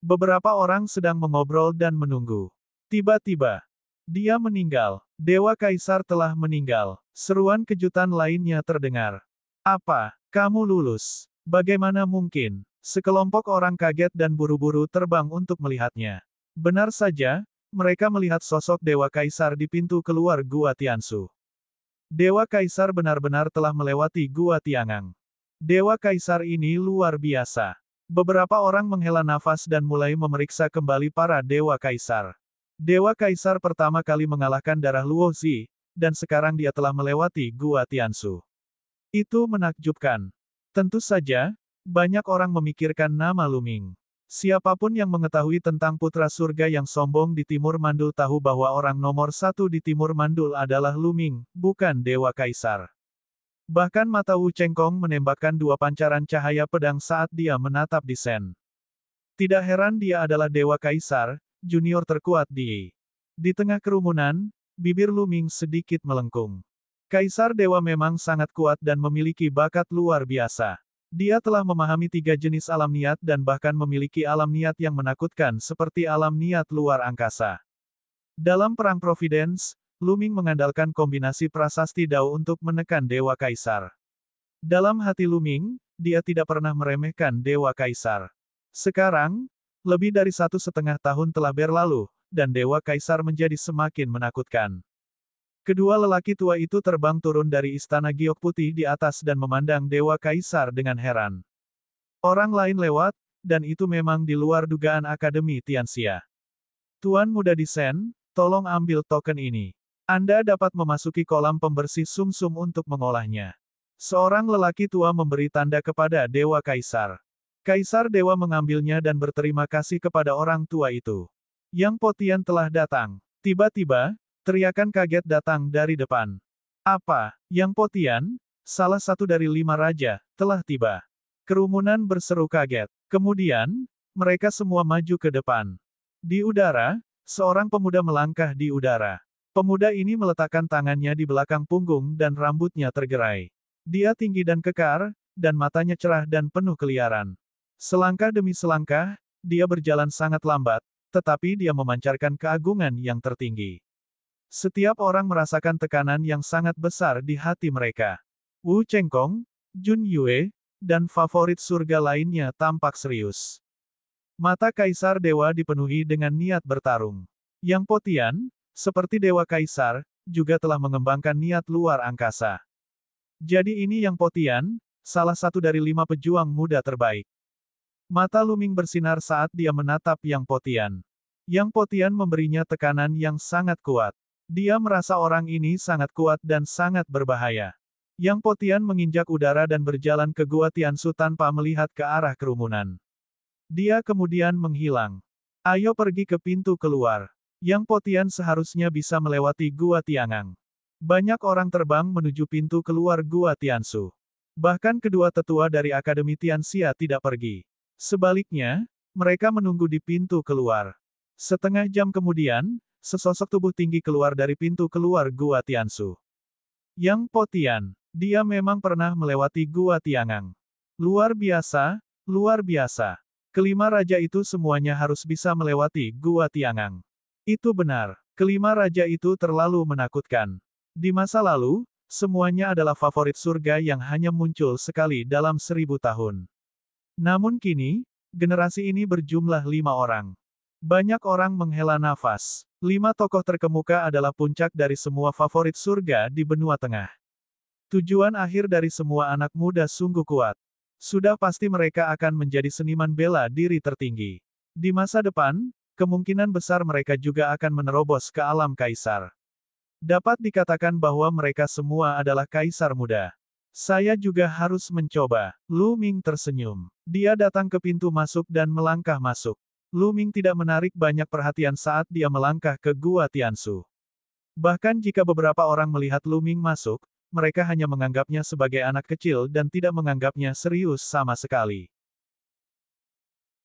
A: Beberapa orang sedang mengobrol dan menunggu. Tiba-tiba, dia meninggal. Dewa Kaisar telah meninggal. Seruan kejutan lainnya terdengar. Apa? Kamu lulus? Bagaimana mungkin? Sekelompok orang kaget dan buru-buru terbang untuk melihatnya. Benar saja, mereka melihat sosok Dewa Kaisar di pintu keluar Gua Tiansu. Dewa Kaisar benar-benar telah melewati Gua Tiangang. Dewa Kaisar ini luar biasa. Beberapa orang menghela nafas dan mulai memeriksa kembali para Dewa Kaisar. Dewa Kaisar pertama kali mengalahkan darah Luozi, dan sekarang dia telah melewati Gua Tiansu. Itu menakjubkan. Tentu saja, banyak orang memikirkan nama Luming. Siapapun yang mengetahui tentang putra surga yang sombong di Timur Mandul tahu bahwa orang nomor satu di Timur Mandul adalah Luming, bukan Dewa Kaisar. Bahkan mata Wu Chengkong menembakkan 2 pancaran cahaya pedang saat dia menatap Di Sen. Tidak heran dia adalah Dewa Kaisar, junior terkuat di. Di tengah kerumunan, bibir Luming sedikit melengkung. Kaisar Dewa memang sangat kuat dan memiliki bakat luar biasa. Dia telah memahami 3 jenis alam niat dan bahkan memiliki alam niat yang menakutkan seperti alam niat luar angkasa. Dalam Perang Providence, Luming mengandalkan kombinasi prasasti Dao untuk menekan Dewa Kaisar. Dalam hati Luming, dia tidak pernah meremehkan Dewa Kaisar. Sekarang, lebih dari 1,5 tahun telah berlalu, dan Dewa Kaisar menjadi semakin menakutkan. Kedua lelaki tua itu terbang turun dari istana giok putih di atas dan memandang Dewa Kaisar dengan heran. Orang lain lewat, dan itu memang di luar dugaan Akademi Tianxia. Tuan Muda Di Sen, tolong ambil token ini. Anda dapat memasuki kolam pembersih sumsum untuk mengolahnya. Seorang lelaki tua memberi tanda kepada Dewa Kaisar. Kaisar Dewa mengambilnya dan berterima kasih kepada orang tua itu. Yang Potian telah datang. Tiba-tiba, teriakan kaget datang dari depan. Apa? Yang Potian, salah satu dari 5 raja, telah tiba. Kerumunan berseru kaget. Kemudian, mereka semua maju ke depan. Di udara, seorang pemuda melangkah di udara. Pemuda ini meletakkan tangannya di belakang punggung dan rambutnya tergerai. Dia tinggi dan kekar, dan matanya cerah dan penuh keliaran. Selangkah demi selangkah, dia berjalan sangat lambat, tetapi dia memancarkan keagungan yang tertinggi. Setiap orang merasakan tekanan yang sangat besar di hati mereka. Wu Chengkong, Jun Yue, dan favorit surga lainnya tampak serius. Mata Kaisar Dewa dipenuhi dengan niat bertarung. Yang Potian, seperti Dewa Kaisar, juga telah mengembangkan niat luar angkasa. Jadi ini Yang Potian, salah satu dari 5 pejuang muda terbaik. Mata Luming bersinar saat dia menatap Yang Potian. Yang Potian memberinya tekanan yang sangat kuat. Dia merasa orang ini sangat kuat dan sangat berbahaya. Yang Potian menginjak udara dan berjalan ke Gua Tiansu tanpa melihat ke arah kerumunan. Dia kemudian menghilang. Ayo pergi ke pintu keluar. Yang Potian seharusnya bisa melewati Gua Tiangang. Banyak orang terbang menuju pintu keluar Gua Tiansu. Bahkan kedua tetua dari Akademi Tianxia tidak pergi. Sebaliknya, mereka menunggu di pintu keluar. Setengah jam kemudian, sesosok tubuh tinggi keluar dari pintu keluar Gua Tiansu. Yang Potian. Dia memang pernah melewati Gua Tiangang. Luar biasa, luar biasa. Kelima raja itu semuanya harus bisa melewati Gua Tiangang. Itu benar, kelima raja itu terlalu menakutkan. Di masa lalu, semuanya adalah favorit surga yang hanya muncul sekali dalam 1000 tahun. Namun kini, generasi ini berjumlah 5 orang. Banyak orang menghela nafas. 5 tokoh terkemuka adalah puncak dari semua favorit surga di benua tengah. Tujuan akhir dari semua anak muda sungguh kuat. Sudah pasti mereka akan menjadi seniman bela diri tertinggi. Di masa depan, kemungkinan besar mereka juga akan menerobos ke alam kaisar. Dapat dikatakan bahwa mereka semua adalah kaisar muda. Saya juga harus mencoba. Lu Ming tersenyum. Dia datang ke pintu masuk dan melangkah masuk. Lu Ming tidak menarik banyak perhatian saat dia melangkah ke Gua Tiansu. Bahkan jika beberapa orang melihat Lu Ming masuk, mereka hanya menganggapnya sebagai anak kecil dan tidak menganggapnya serius sama sekali.